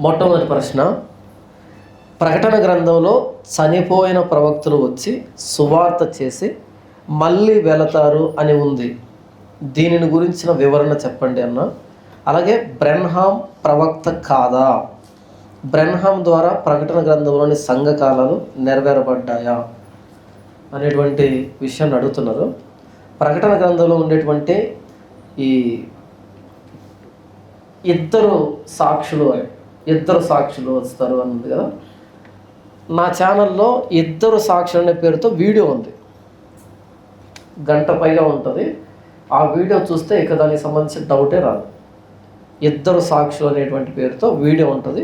మొట్టమొదటి ప్రశ్న, ప్రకటన గ్రంథంలో చనిపోయిన ప్రవక్తలు వచ్చి సువార్త చేసి మళ్ళీ వెళతారు అని ఉంది. దీనిని గురించిన వివరణ చెప్పండి అన్న. అలాగే బ్రెన్హామ్ ప్రవక్త కాదా? బ్రెన్హామ్ ద్వారా ప్రకటన గ్రంథంలోని సంఘకాలాలు నెరవేరబడ్డాయా అనేటువంటి విషయాన్ని అడుగుతున్నారు. ప్రకటన గ్రంథంలో ఉండేటువంటి ఈ ఇద్దరు సాక్షులు వస్తారు అన్నది కదా. నా ఛానల్లో ఇద్దరు సాక్షులు అనే పేరుతో వీడియో ఉంది, గంట పైగా ఉంటుంది. ఆ వీడియో చూస్తే ఇక దానికి సంబంధించిన డౌటే రాదు. ఇద్దరు సాక్షులు అనేటువంటి పేరుతో వీడియో ఉంటుంది,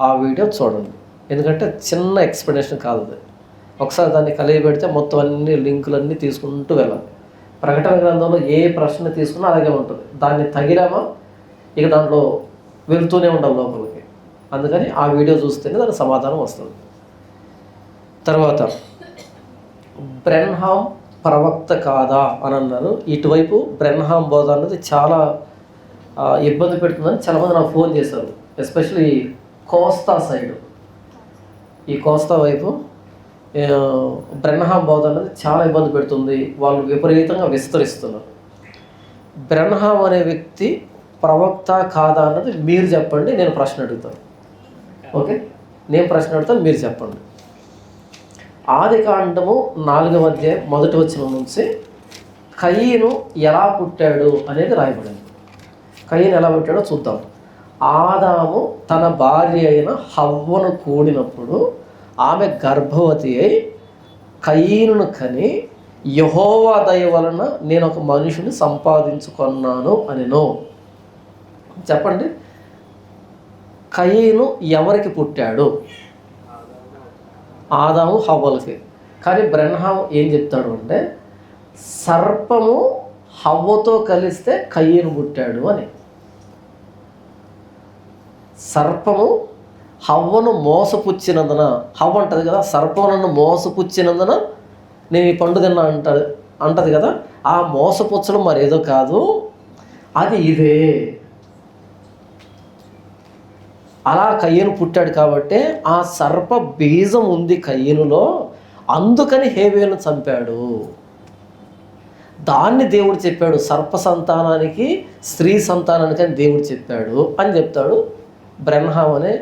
ఆ వీడియో చూడండి. ఎందుకంటే చిన్న ఎక్స్ప్లెనేషన్ కాదు అది. ఒకసారి దాన్ని కలిగి పెడితే మొత్తం అన్ని లింకులన్నీ తీసుకుంటూ వెళ్ళాలి. ప్రకటన గ్రంథంలో ఏ ప్రశ్న తీసుకున్నా అలాగే ఉంటుంది. దాన్ని తగిలామా ఇక దాంట్లో వెళ్తూనే ఉండాలి లోపలికి. అందుకని ఆ వీడియో చూస్తేనే దానికి సమాధానం వస్తుంది. తర్వాత బ్రెన్హామ్ ప్రవక్త కాదా అని అన్నారు. ఇటువైపు బ్రెన్హామ్ బోధ అన్నది చాలా ఇబ్బంది పెడుతుందని చాలామంది నాకు ఫోన్ చేశారు. ఎస్పెషల్లీ కోస్తా సైడ్, ఈ కోస్తా వైపు బ్రెన్హామ్ బోధ అన్నది చాలా ఇబ్బంది పెడుతుంది, వాళ్ళు విపరీతంగా విస్తరిస్తున్నారు. బ్రెన్హామ్ అనే వ్యక్తి ప్రవక్త కాదా అన్నది మీరు చెప్పండి, నేను ప్రశ్న అడుగుతాను. ఓకే, నేను ప్రశ్న అడుగుతాను, మీరు చెప్పండి. ఆదికాండము 4వ అధ్యాయం 1వ వచనం నుంచి కయీను ఎలా పుట్టాడు అనేది రాయబడింది. కయీను ఎలా పుట్టాడో చూద్దాం. ఆదాము తన భార్య అయిన హవ్వను కూడినప్పుడు ఆమె గర్భవతి అయి కయీనును కని యెహోవా దయ వలన నేను ఒక మనిషిని సంపాదించుకున్నాను అనెను. చెప్పండి, కయీను ఎవరికి పుట్టాడు? ఆదాము హవ్వలకి. కానీ బ్రెన్హామ్ ఏం చెప్తాడు అంటే సర్పము హవ్వతో కలిస్తే కయీను పుట్టాడు అని. సర్పము హవ్వను మోసపుచ్చినందున, హవ్వ అంటది కదా, సర్పం నన్ను మోసపుచ్చినందున నేను ఈ పండు తిన్నా అంటది కదా. ఆ మోసపుచ్చడం మరేదో కాదు, అది ఇదే. అలా కయ్యను పుట్టాడు కాబట్టి ఆ సర్ప బీజం ఉంది కయ్యనులో, అందుకని హేబేలును చంపాడు. దాన్ని దేవుడు చెప్పాడు, సర్ప సంతానానికి స్త్రీ సంతానానికి అని దేవుడు చెప్పాడు అని చెప్తాడు బ్రెన్హామ్ అనే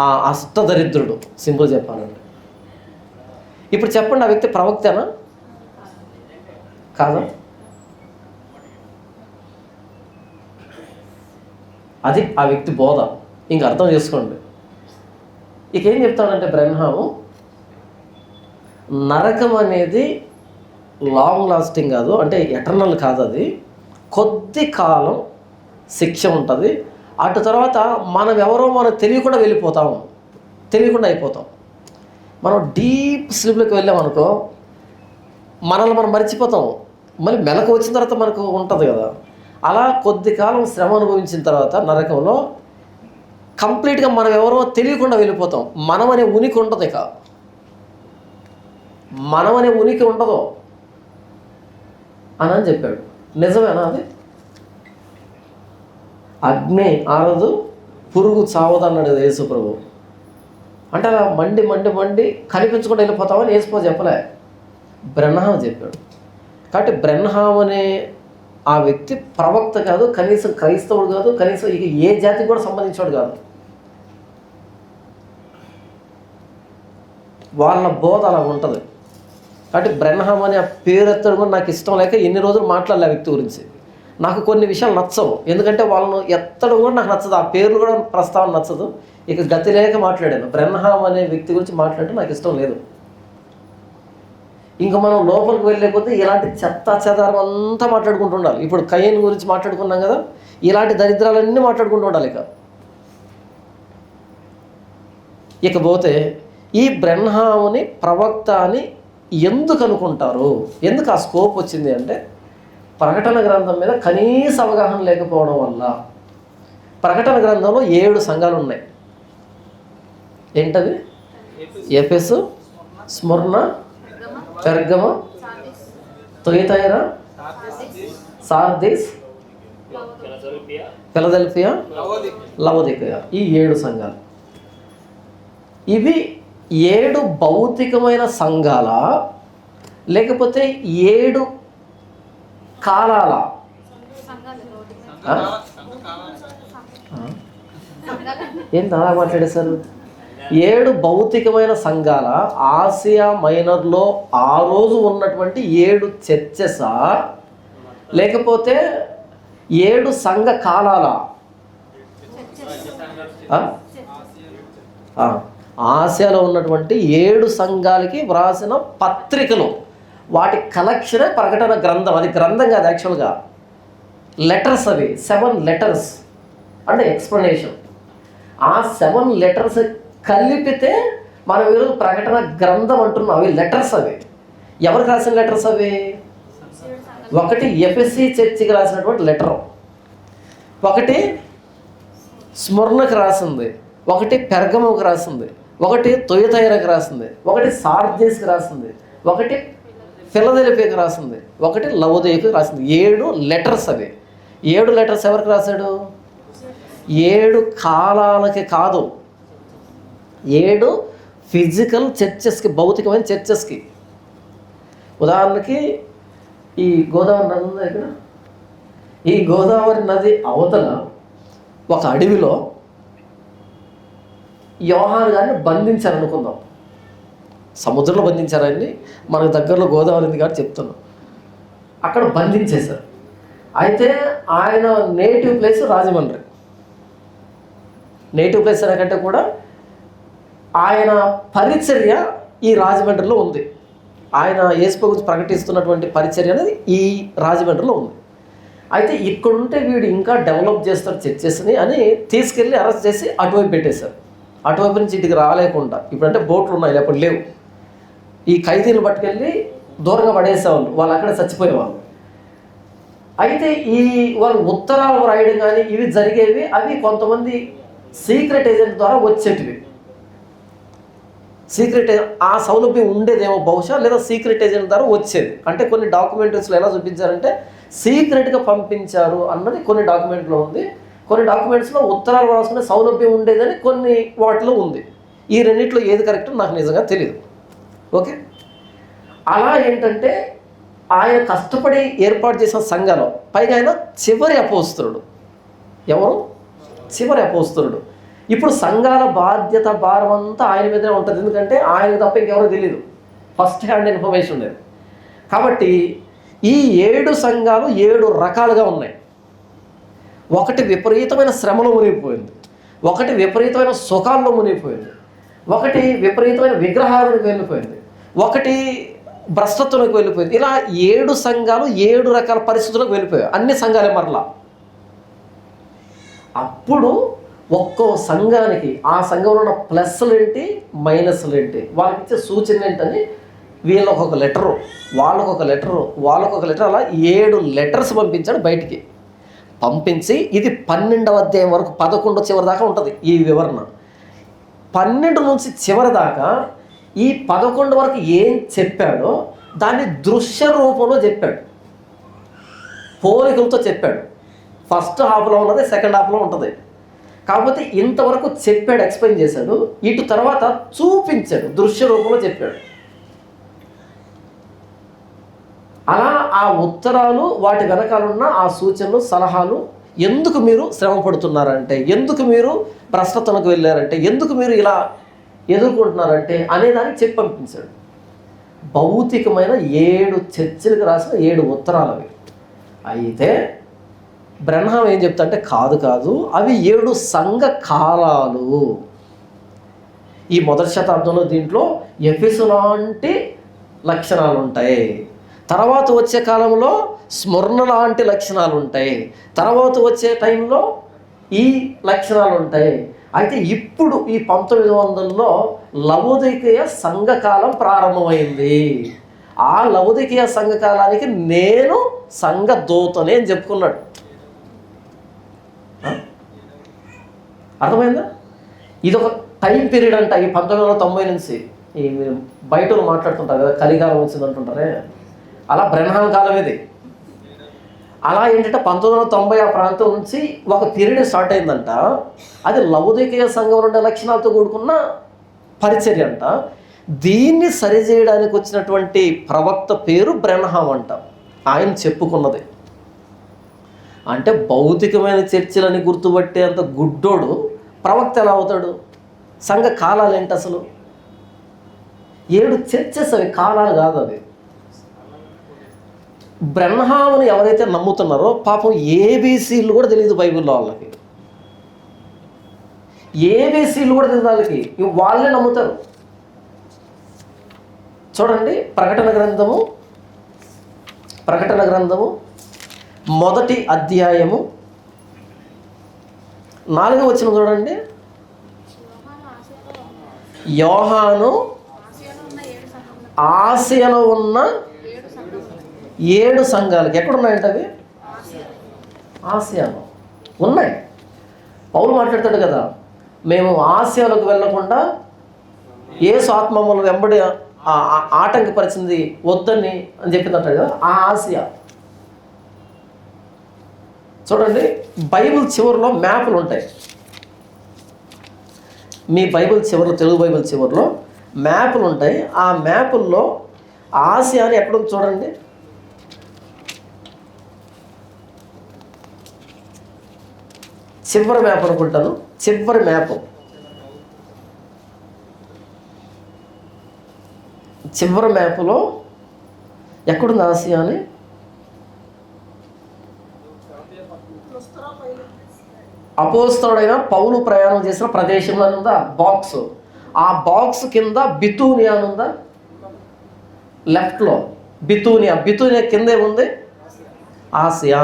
ఆ అష్టదరిద్రుడు. సింపుల్ చెప్పాలంటే. ఇప్పుడు చెప్పండి, ఆ వ్యక్తి ప్రవక్తేనా కాదా? అది ఆ వ్యక్తి బోధ. ఇంక అర్థం చేసుకోండి. ఇక ఏం చెప్తాడంటే బ్రెన్హాము, నరకం అనేది లాంగ్ లాస్టింగ్ కాదు, అంటే ఎటర్నల్ కాదు, అది కొద్ది కాలం శిక్ష ఉంటుంది. అటు తర్వాత మనం ఎవరో మనకు తెలియకుండా వెళ్ళిపోతాము, తెలియకుండా అయిపోతాం. మనం డీప్ స్లీప్లోకి వెళ్ళామనుకో మనల్ని మనం మర్చిపోతాం. మళ్ళీ మెలకు వచ్చిన తర్వాత మనకు ఉంటుంది కదా. అలా కొద్ది కాలం శ్రమ అనుభవించిన తర్వాత నరకంలో కంప్లీట్గా మనం ఎవరో తెలియకుండా వెళ్ళిపోతాం. మనం అనే ఉనికి ఉండదు, ఇక మనం అనే ఉనికి ఉండదు అని చెప్పాడు. నిజమేనా అది? అగ్ని ఆరదు, పురుగు చావదు అన్నాడు యేసు ప్రభు. అంటే అలా మండి మండి మండి కనిపించకుండా వెళ్ళిపోతామని యేసు చెప్పలే, బ్రెన్హామ్ చెప్పాడు. కాబట్టి బ్రెన్హామ్ అనే ఆ వ్యక్తి ప్రవక్త కాదు, కనీసం క్రైస్తవుడు కాదు, కనీసం ఇక ఏ జాతికి కూడా సంబంధించాడు కాదు. వాళ్ళ బోధ అలా ఉంటుంది. కాబట్టి బ్రెన్హామ్ అనే ఆ పేరు ఎత్తడం కూడా నాకు ఇష్టం లేక ఎన్ని రోజులు మాట్లాడలే ఆ వ్యక్తి గురించి. నాకు కొన్ని విషయాలు నచ్చవు, ఎందుకంటే వాళ్ళను ఎత్తడం కూడా నాకు నచ్చదు, ఆ పేర్లు కూడా ప్రస్తావన నచ్చదు. ఇక గతి లేక మాట్లాడాను. బ్రెన్హామ్ అనే వ్యక్తి గురించి మాట్లాడటం నాకు ఇష్టం లేదు. ఇంకా మనం లోపలికి వెళ్ళలేకపోతే ఇలాంటి చెత్త చెదారం అంతా మాట్లాడుకుంటూ ఉండాలి. ఇప్పుడు కయీను గురించి మాట్లాడుకున్నాం కదా, ఇలాంటి దరిద్రాలన్నీ మాట్లాడుకుంటూ ఉండాలి. ఇకపోతే ఈ బ్రెన్హాముని ప్రవక్త అని ఎందుకు అనుకుంటారు? ఎందుకు ఆ స్కోప్ వచ్చింది అంటే ప్రకటన గ్రంథం మీద కనీస అవగాహన లేకపోవడం వల్ల. ప్రకటన గ్రంథంలో 7 సంఘాలు ఉన్నాయి. ఏంటది? Ephesus, Smyrna, Pergamum, Thyatira, Sardis, Philadelphia, Laodicea, ఈ 7 సంఘాలు. ఇవి 7 భౌతికమైన సంఘాల, లేకపోతే 7 కాలాల? ఏంటి అలా మాట్లాడేశారు? 7 భౌతికమైన సంఘాల, ఆసియా మైనర్లో ఆ రోజు ఉన్నటువంటి 7 చర్చెసా, లేకపోతే 7 సంఘ కాలాల? ఆసియాలో ఉన్నటువంటి 7 సంఘాలకి వ్రాసిన పత్రికలు, వాటి కలెక్షనే ప్రకటన గ్రంథం. అది గ్రంథం కాదు, యాక్చువల్గా లెటర్స్. అవి 7 లెటర్స్ అంటే ఎక్స్ప్లెనేషన్. ఆ 7 లెటర్స్ కలిపితే మనం ఈరోజు ప్రకటన గ్రంథం అంటున్నాం. అవి లెటర్స్. అవి ఎవరికి రాసిన లెటర్స్? అవి ఒకటి ఎఫెసీ చర్చికి రాసినటువంటి లెటరు, ఒకటి స్ముర్నకు రాసింది, ఒకటి పెర్గముకు రాసింది, ఒకటి తుయతైరకు రాసింది, ఒకటి సార్దీస్కి రాసింది, ఒకటి ఫిలదెల్ఫియాకి రాసింది, ఒకటి లవోదికయకు రాసింది. 7 లెటర్స్. అవి 7 లెటర్స్ ఎవరికి రాశాడు? 7 కాలాలకి కాదు, 7 ఫిజికల్ చర్చెస్కి, భౌతికమైన చర్చెస్కి. ఉదాహరణకి ఈ గోదావరి నది ఉంది ఇక్కడ. ఈ గోదావరి నది అవతల ఒక అడవిలో యోహాను గారిని బంధించారు అనుకుందాం. సముద్రంలో బంధించారని, మనకు దగ్గరలో గోదావరి ఉంది కాబట్టి చెప్తున్నాం. అక్కడ బంధించేశారు. అయితే ఆయన native place Rajahmundry. Native place అనేకంటే కూడా ఆయన పరిచర్య ఈ రాజమండ్రిలో ఉంది. ఆయన యేసు గురించి ప్రకటిస్తున్నటువంటి పరిచర్య అనేది ఈ రాజమండ్రిలో ఉంది. అయితే ఇక్కడుంటే వీడు ఇంకా డెవలప్ చేస్తారు చర్చెస్ని అని తీసుకెళ్ళి అరెస్ట్ చేసి అటువైపు పెట్టేశారు. అటువైపు నుంచి ఇంటికి రాలేకుండా. ఇప్పుడంటే బోట్లు ఉన్నాయి, లేకపోతే లేవు. ఈ ఖైదీలు పట్టుకెళ్ళి దూరంగా పడేసేవాళ్ళు, వాళ్ళు అక్కడే చచ్చిపోయేవాళ్ళు. అయితే ఈ వాళ్ళు ఉత్తరాలు రాయడం కానీ ఇవి జరిగేవి. అవి కొంతమంది సీక్రెట్ ఏజెంట్ ద్వారా వచ్చేటివి. సీక్రెట్ ఆ సౌలభ్యం ఉండేదేమో బహుశా, లేదా సీక్రెట్ ఏజెంట్ ద్వారా వచ్చేది. అంటే కొన్ని డాక్యుమెంటరీస్లో ఎలా చూపించారంటే సీక్రెట్గా పంపించారు అన్నది కొన్ని డాక్యుమెంట్లో ఉంది. కొన్ని డాక్యుమెంట్స్లో ఉత్తరాలు రాసుకునే సౌలభ్యం ఉండేదని కొన్ని వాటిలో ఉంది. ఈ రెండిట్లో ఏది కరెక్ట్ నాకు నిజంగా తెలియదు. ఓకే, అలా ఏంటంటే ఆయన కష్టపడి ఏర్పాటు చేసిన సంఘాలు, పైగా ఆయన చివరి అపోస్తలుడు. ఎవరు? చివరి అపోస్తలుడు. ఇప్పుడు సంఘాల బాధ్యత భారం అంతా ఆయన మీదనే ఉంటుంది. ఎందుకంటే ఆయన తప్ప ఇంకెవరో తెలియదు, ఫస్ట్ హ్యాండ్ ఇన్ఫర్మేషన్ ఉండేది. కాబట్టి ఈ 7 సంఘాలు 7 రకాలుగా ఉన్నాయి. ఒకటి విపరీతమైన శ్రమలో మునిగిపోయింది, ఒకటి విపరీతమైన సుఖాల్లో మునిగిపోయింది, ఒకటి విపరీతమైన విగ్రహాలకు వెళ్ళిపోయింది, ఒకటి భ్రష్టత్వంలోకి వెళ్ళిపోయింది. ఇలా 7 సంఘాలు 7 రకాల పరిస్థితులకు వెళ్ళిపోయాయి. అన్ని సంఘాలే మరలా. అప్పుడు ఒక్కో సంఘానికి ఆ సంఘంలో ఉన్న ప్లస్లు ఏంటి, మైనస్లు ఏంటి, వాళ్ళకి ఇచ్చే సూచన ఏంటని వీళ్ళకి ఒక లెటరు, వాళ్ళకు ఒక లెటరు, వాళ్ళకు ఒక లెటర్, అలా 7 లెటర్స్ పంపించాడు బయటికి. పంపించి ఇది 12వ అధ్యాయం వరకు, 11 చివరి దాకా ఉంటుంది ఈ వివరణ. 12 నుంచి చివరి దాకా ఈ 11 వరకు ఏం చెప్పాడో దాన్ని దృశ్య రూపంలో చెప్పాడు, పోలికలతో చెప్పాడు. ఫస్ట్ హాఫ్లో ఉన్నది సెకండ్ హాఫ్లో ఉంటుంది. కాకపోతే ఇంతవరకు చెప్పాడు, ఎక్స్ప్లెయిన్ చేశాడు. ఇటు తర్వాత చూపించాడు, దృశ్య రూపంలో చెప్పాడు. అలా ఆ ఉత్తరాలు, వాటి వెనకాలన్న ఆ సూచనలు, సలహాలు, ఎందుకు మీరు శ్రమ పడుతున్నారంటే, ఎందుకు మీరు భ్రష్టతలకు వెళ్ళారంటే, ఎందుకు మీరు ఇలా ఎదుర్కొంటున్నారంటే అనేదాన్ని చెప్పి పంపించాడు. భౌతికమైన 7 చర్చిలకు రాసిన 7 ఉత్తరాలు అవి. అయితే బ్రహ్మం ఏం చెప్తా అంటే కాదు, అవి 7 సంఘ కాలాలు. ఈ మొదటి శతాబ్దంలో దీంట్లో ఎఫెసు లాంటి లక్షణాలు ఉంటాయి, తర్వాత వచ్చే కాలంలో స్మరణ లాంటి లక్షణాలు ఉంటాయి, తర్వాత వచ్చే టైంలో ఈ లక్షణాలు ఉంటాయి. అయితే ఇప్పుడు ఈ 1900లో లవోదికయ సంఘకాలం ప్రారంభమైంది. ఆ లవోదికయ సంఘకాలానికి నేను సంఘ దూతనే అని చెప్పుకున్నాడు. అర్థమైందా? ఇదొక టైం పీరియడ్ అంట. ఈ 1990 నుంచి ఈ బయట మాట్లాడుతుంటారు కదా, కలికాలం వచ్చింది అంటుంటారే, అలా బ్రహ్మాం కాలం ఇది. అలా ఏంటంటే 1990 ఆ ప్రాంతం నుంచి ఒక పీరియడ్ స్టార్ట్ అయిందంట. అది లౌదికీయ సంఘం ఉండే లక్షణాలతో కూడుకున్న పరిచర్య అంట. దీన్ని సరిచేయడానికి వచ్చినటువంటి ప్రవక్త పేరు బ్రెన్హామ్ అంట. ఆయన చెప్పుకున్నది అంటే భౌతికమైన చర్చలని గుర్తుపట్టేంత గుడ్డోడు ప్రవక్త ఎలా అవుతాడు? సంఘ కాలాలు ఏంటి అసలు? 7 చర్చెస్, అవి కాలాలు కాదు. అవి బ్రెన్హామ్ని ఎవరైతే నమ్ముతున్నారో పాపం ఏబీసీలు కూడా తెలియదు బైబిల్లో వాళ్ళకి. ఏబీసీలు కూడా తెలియదు వాళ్ళకి, వాళ్ళే నమ్ముతారు. చూడండి, ప్రకటన గ్రంథము 1వ అధ్యాయము 4వ వచనం చూడండి. యోహాను ఆసియాలో ఉన్న 7 సంఘాలకి ఎక్కడున్నాయంట అవి? ఆసియాలో ఉన్నాయి. పౌలు మాట్లాడతాడు కదా, మేము ఆసియాలోకి వెళ్ళకుండా యేసు ఆత్మ మమ్మల్ని వెంబడి ఆటంకపరిచింది వద్దని అని చెప్పిందంటాడు కదా, ఆ ఆసియా. చూడండి, బైబిల్ చివరిలో మ్యాపులు ఉంటాయి. మీ బైబిల్ చివరిలో, తెలుగు బైబిల్ చివరిలో మ్యాపులు ఉంటాయి. ఆ మ్యాపుల్లో ఆసియాని ఎక్కడుంది చూడండి. చివరి మ్యాప్ అనుకుంటాను, చివరి మ్యాపులో ఎక్కడుంది ఆసియా అని? అపోస్తలుడైన పౌలు ప్రయాణం చేసిన ప్రదేశంలో ఉందా బాక్స్? ఆ బాక్స్ కింద బితూనియా ఉందా? లెఫ్ట్లో బితూనియా కింద ఏముంది? ఆసియా.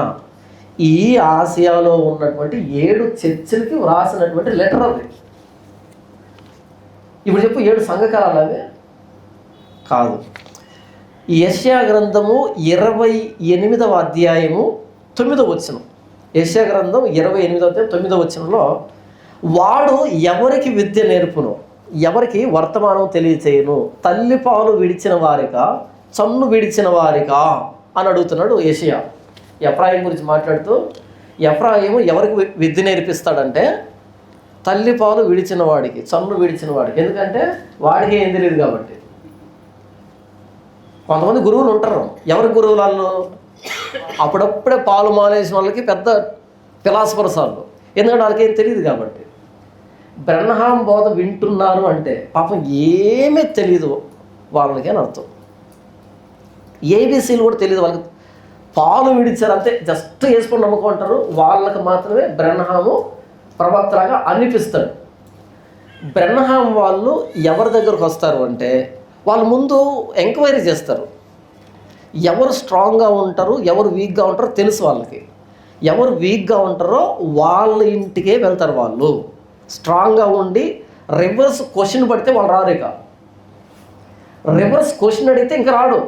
ఈ ఆసియాలో ఉన్నటువంటి 7 చర్చిలకి వ్రాసినటువంటి లెటర్ అది. ఇప్పుడు చెప్పు, 7 సంఘకాలాలు అవి కాదు. యెషయా గ్రంథము 28వ అధ్యాయము 9వ వచనం. యెషయా గ్రంథం 28వ అధ్యాయం 9వ వచనంలో, వాడు ఎవరికి విద్య నేర్పును, ఎవరికి వర్తమానం తెలియచేయను, తల్లిపాలు విడిచిన వారికా చన్ను విడిచిన వారికా అని అడుగుతున్నాడు యెషయా. ఎఫ్రాయిం గురించి మాట్లాడుతూ, ఎఫ్రాయిము ఎవరికి విద్య నేర్పిస్తాడంటే తల్లిపాలు విడిచిన వాడికి, చన్ను విడిచిన వాడికి. ఎందుకంటే వాడికి ఏం తెలియదు కాబట్టి. కొంతమంది గురువులు ఉంటారు. ఎవరి గురువులు వాళ్ళు? అప్పుడప్పుడే పాలు మానేసిన వాళ్ళకి పెద్ద ఫిలాసఫర్స్ వాళ్ళు. ఎందుకంటే వాళ్ళకి ఏం తెలియదు కాబట్టి. బ్రెన్హామ్ బోధ వింటున్నారు అంటే పాపం ఏమీ తెలియదు వాళ్ళకి అని అర్థం. ఏబీసీలు కూడా తెలియదు వాళ్ళకి. పాలు విడిచారు అంతే, జస్ట్ వేసుకొని నమ్ముకుంటారు. వాళ్ళకి మాత్రమే బ్రెన్హాము ప్రవక్తలాగా అనిపిస్తాడు. బ్రెన్హామ్ వాళ్ళు ఎవరి దగ్గరకు వస్తారు అంటే, వాళ్ళు ముందు ఎంక్వైరీ చేస్తారు. ఎవరు స్ట్రాంగ్గా ఉంటారు, ఎవరు వీక్గా ఉంటారో తెలుసు వాళ్ళకి. ఎవరు వీక్గా ఉంటారో వాళ్ళ ఇంటికే వెళ్తారు. వాళ్ళు స్ట్రాంగ్గా ఉండి రివర్స్ క్వశ్చన్ పడితే వాళ్ళు రారు. ఇక రివర్స్ క్వశ్చన్ అడిగితే ఇంకా రాడు.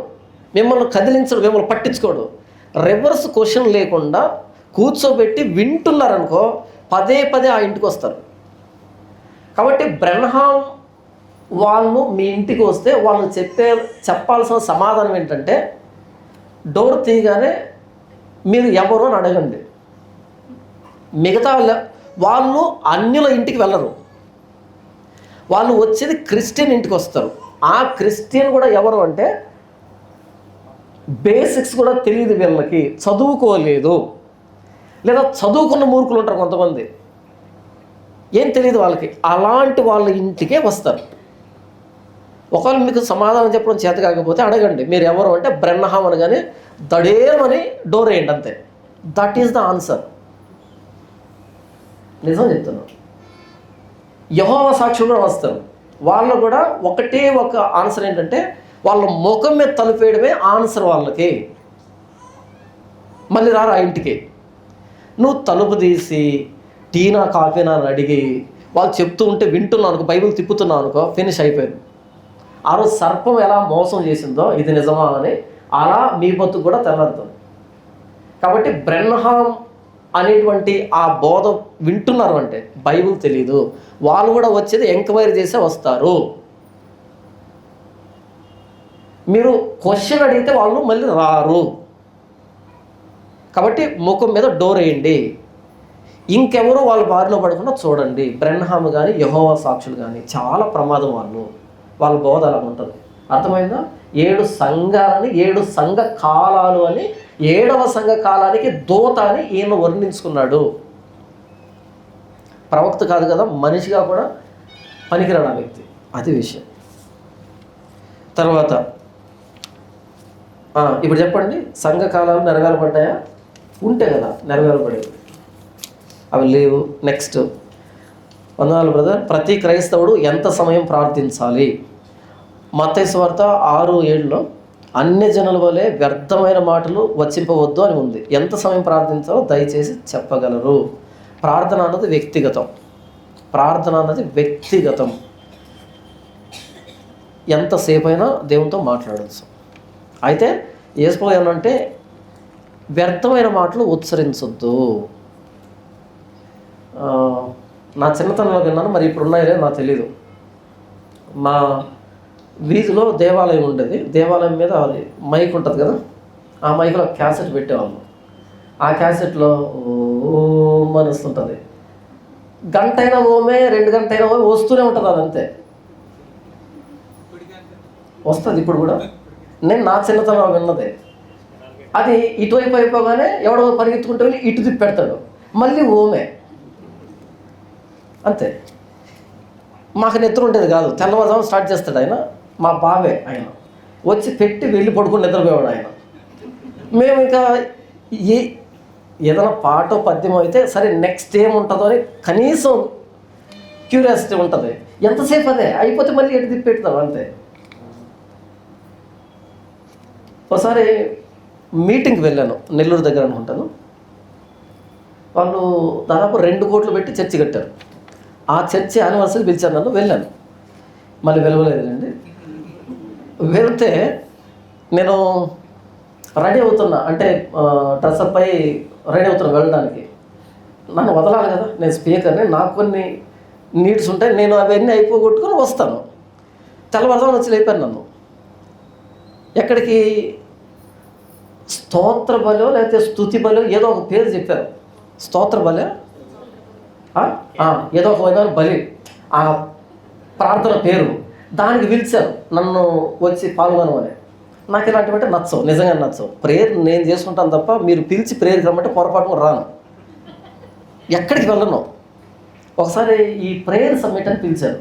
మిమ్మల్ని కదిలించడు, మిమ్మల్ని పట్టించుకోడు. రివర్స్ క్వశ్చన్ లేకుండా కూర్చోబెట్టి వింటున్నారనుకో, పదే ఆ ఇంటికి వస్తారు. కాబట్టి బ్రెన్హామ్ వాళ్ళు మీ ఇంటికి వస్తే వాళ్ళు చెప్పాల్సిన సమాధానం ఏంటంటే, డోర్ తీయగానే మీరు ఎవరు అని అడగండి. మిగతా వాళ్ళు అన్యుల ఇంటికి వెళ్ళరు. వాళ్ళు వచ్చేది క్రిస్టియన్ ఇంటికి వస్తారు. ఆ క్రిస్టియన్ కూడా ఎవరు అంటే, బేసిక్స్ కూడా తెలియదు వీళ్ళకి, చదువుకోలేదు, లేదా చదువుకున్న మూర్ఖులు ఉంటారు కొంతమంది, ఏం తెలియదు వాళ్ళకి. అలాంటి వాళ్ళ ఇంటికే వస్తారు. ఒకవేళ మీకు సమాధానం చెప్పడం చేత కాకపోతే అడగండి, మీరు ఎవరు అంటే బ్రెన్హామ్ అనగానే దడేమని డోర్ వేయండి అంతే. That is the answer. నిజం చెప్తున్నాను. యెహోవా సాక్షులు కూడా వస్తారు. వాళ్ళు కూడా ఒకటే ఒక ఆన్సర్ ఏంటంటే, వాళ్ళ ముఖం మీద తలుపేయడమే ఆన్సర్ వాళ్ళకి. మళ్ళీ రారు ఆ ఇంటికి. నువ్వు తలుపు తీసి టీనా కాఫీనా అని అడిగి వాళ్ళు చెప్తూ ఉంటే వింటున్నావు అనుకో, బైబిల్ తిప్పుతున్నావు అనుకో, ఫినిష్ అయిపోయింది. ఆ రోజు సర్పం ఎలా మోసం చేసిందో ఇది నిజమా అని అలా మీ బతుకు కూడా తెల్లారుతుంది. కాబట్టి బ్రెన్హామ్ అనేటువంటి ఆ బోధ వింటున్నారు అంటే బైబిల్ తెలీదు. వాళ్ళు కూడా వచ్చేది ఎంక్వైరీ చేసే వస్తారు. మీరు క్వశ్చన్ అడిగితే వాళ్ళు మళ్ళీ రారు. కాబట్టి ముఖం మీద డోర్ వేయండి, ఇంకెవరో వాళ్ళ బారిలో పడకుండా చూడండి. బ్రెన్హామ్ కానీ యెహోవా సాక్షులు కానీ చాలా ప్రమాదం, వాళ్ళ బోధ అలా ఉంటుంది. అర్థమైందా? 7 సంఘాలని 7 సంఘ కాలాలు అని 7వ సంఘ కాలానికి దూత అని ఈయన వర్ణించుకున్నాడు. ప్రవక్త కాదు కదా, మనిషిగా కూడా పనికిరాడు ఆ వ్యక్తి. అది విషయం. తర్వాత ఇప్పుడు చెప్పండి, సంఘ కాలాలు నెరవేరబడ్డాయా? ఉంటే కదా నెరవేరబడేవి, అవి లేవు. నెక్స్ట్ వందనాలు బ్రదర్. ప్రతి క్రైస్తవుడు ఎంత సమయం ప్రార్థించాలి? మత్తయి సువార్త 6:7లో అన్యజనుల వలె వ్యర్థమైన మాటలు వచ్చింపవద్దు అని ఉంది. ఎంత సమయం ప్రార్థించాలో దయచేసి చెప్పగలరు? ప్రార్థన అన్నది వ్యక్తిగతం. ఎంతసేపు అయినా దేవునితో మాట్లాడవచ్చు. అయితే యేసు ఏమంటే వ్యర్థమైన మాటలు ఉచ్చరించొద్దు. నా చిన్నతనంలో విన్నాను, మరి ఇప్పుడు ఉన్నాయో నాకు తెలీదు. మా వీధిలో దేవాలయం ఉండేది. దేవాలయం మీద అది మైక్ ఉంటుంది కదా, ఆ మైక్లో క్యాసెట్ పెట్టేవాళ్ళు. ఆ క్యాసెట్లో ఓం అని వస్తుంటుంది. గంట అయినా ఓమే, 2 గంటలైనా ఓమే వస్తూనే ఉంటుంది. అది అంతే వస్తుంది. ఇప్పుడు కూడా నేను నా చిన్నతనంలో విన్నదే. అది ఇటువైపు అయిపోగానే ఎవడో పరిగెత్తుకుంటూ వెళ్ళి ఇటు తిప్పి పెడతాడు, మళ్ళీ ఓమే, అంతే. మాకు నిద్ర ఉండేది కాదు. తెల్లవారుజాము స్టార్ట్ చేస్తాడు ఆయన, మా బావే ఆయన, వచ్చి పెట్టి వెళ్ళి పడుకుని నిద్రపోయాడు ఆయన. మేము ఇంకా ఏదైనా పాటో పద్యం అయితే సరే నెక్స్ట్ ఏముంటుందో అని కనీసం క్యూరియాసిటీ ఉంటుంది. ఎంతసేపు అదే అయిపోతే మళ్ళీ ఎటు తిప్పి పెడతాం, అంతే. ఒకసారి మీటింగ్కి వెళ్ళాను, నెల్లూరు దగ్గర అనుకుంటాను. వాళ్ళు దాదాపు 2 కోట్లు పెట్టి చర్చి కట్టారు. ఆ చర్చి యానివర్సరీ పిలిచారు నన్ను, వెళ్ళాను. మళ్ళీ వెలవలేదండి. వెళ్తే నేను రెడీ అవుతున్నా, అంటే డ్రెస్అప్ అయి రెడీ అవుతున్నా వెళ్ళడానికి. నన్ను వదలాలి కదా, నేను స్పీకర్ని, నాకు కొన్ని నీడ్స్ ఉంటాయి, నేను అవన్నీ అయిపోగొట్టుకొని వస్తాను. తెల్లవారుజామున వచ్చి లేపాను నన్ను. ఎక్కడికి? స్తోత్ర బలో లేకపోతే స్తుతి బలో ఏదో ఒక పేరు చెప్పారు. స్తోత్ర బలే ఏదో ఒక విధమైన బలి, ఆ ప్రార్థన పేరు, దానికి పిలిచారు నన్ను వచ్చి పాల్గొనమని. నాకు ఇలాంటివంటే నచ్చవు, నిజంగా నచ్చవు. ప్రేయర్ నేను చేసుకుంటాను తప్ప మీరు పిలిచి ప్రేయర్కి రమ్మంటే పొరపాటు రాను, ఎక్కడికి వెళ్ళను. ఒకసారి ఈ ప్రేయర్ సబ్మిట్ అని పిలిచారు.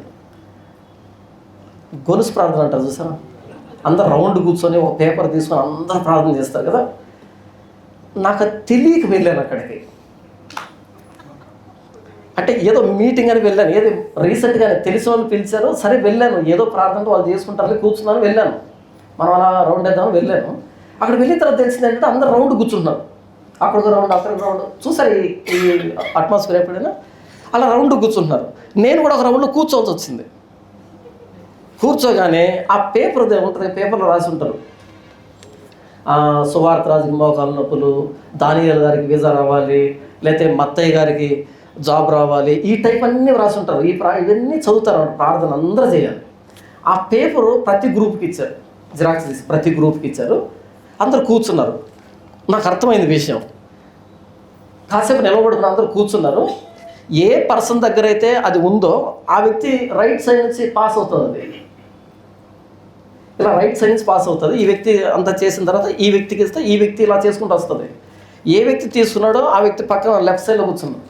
గొలుసు ప్రార్థన అంటారు చూసారా, అందరు రౌండ్ కూర్చొని ఒక పేపర్ తీసుకొని అందరూ ప్రార్థన చేస్తారు కదా. నాకు తెలియక వెళ్ళాను అక్కడికి. అంటే ఏదో మీటింగ్ అని వెళ్ళాను, ఏదో రీసెంట్గానే తెలిసిన వాళ్ళు పిలిచారు, సరే వెళ్ళాను. ఏదో ప్రార్థనతో వాళ్ళు చేసుకుంటారు, కూర్చున్నాను, వెళ్ళాను. మనం అలా రౌండ్ వేద్దామని వెళ్ళాను. అక్కడ వెళ్ళిన తర్వాత తెలిసింది ఏంటంటే అందరు రౌండ్ కూర్చుంటున్నారు. అక్కడికి రౌండ్, అక్కడికి రౌండ్. చూసారు ఈ అట్మాస్ఫియర్ ఎప్పుడైనా? అలా రౌండ్ కూర్చుంటున్నారు. నేను కూడా ఒక రౌండ్లో కూర్చోవలసి వచ్చింది. కూర్చోగానే ఆ పేపర్ ఉంటుంది, పేపర్లో రాసి ఉంటారు, సువార్త రాజుకి మోకాలు నొప్పులు, దానియేలు గారికి వీసా రావాలి, లేకపోతే మత్తయ్య గారికి జాబ్ రావాలి, ఈ టైప్ అన్నీ రాసి ఉంటారు. ఇవన్నీ చదువుతారు, ప్రార్థన అందరూ చేయాలి. ఆ పేపరు ప్రతి గ్రూప్కి ఇచ్చారు, జిరాక్స్ తీసి ప్రతి గ్రూప్కి ఇచ్చారు. అందరు కూర్చున్నారు. నాకు అర్థమైంది విషయం. కాసేపు నిలబడుకున్న అందరూ కూర్చున్నారు. ఏ పర్సన్ దగ్గర అయితే అది ఉందో ఆ వ్యక్తి రైట్ సైడ్ నుంచి పాస్ అవుతుంది. అది ఇలా రైట్ సైడ్ నుంచి పాస్ అవుతుంది. ఈ వ్యక్తి అంతా చేసిన తర్వాత ఈ వ్యక్తికి ఇస్తే ఈ వ్యక్తి ఇలా చేసుకుంటూ వస్తుంది. ఏ వ్యక్తి తీసుకున్నాడో ఆ వ్యక్తి పక్కన లెఫ్ట్ సైడ్లో కూర్చున్నాడు.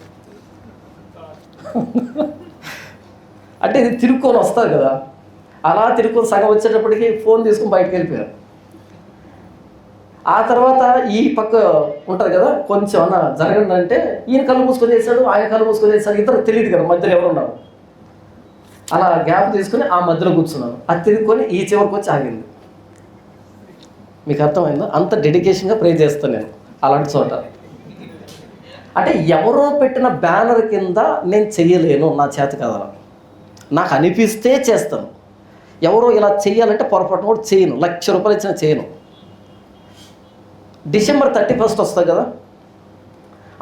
అంటే ఇది తిరుక్కొని వస్తారు కదా, అలా తిరుక్కొని సగం వచ్చేటప్పటికి ఫోన్ తీసుకుని బయటకు వెళ్ళిపోయారు. ఆ తర్వాత ఈ పక్క ఉంటుంది కదా, కొంచెం అన్న జరగండి అంటే ఈయన కళ్ళు మూసుకొని చేశాడు, ఆయన కళ్ళు మూసుకొని చేశాడు. ఇద్దరు తెలియదు కదా మధ్యలో ఎవరు ఉన్నారు. అలా గ్యాప్ తీసుకుని ఆ మధ్యలో కూర్చున్నాను. అది తిరుక్కొని ఈ చివరికి వచ్చి ఆగింది. మీకు అర్థమైందా? అంత డెడికేషన్గా ప్రే చేస్తాను నేను అలాంటి చోట. అంటే ఎవరో పెట్టిన బ్యానర్ కింద నేను చెయ్యలేను, నా చేత కదా. నాకు అనిపిస్తే చేస్తాను. ఎవరో ఇలా చెయ్యాలంటే పొరపాటున కూడా చేయను. ₹1,00,000 ఇచ్చిన చేయను. డిసెంబర్ 31 వస్తుంది కదా,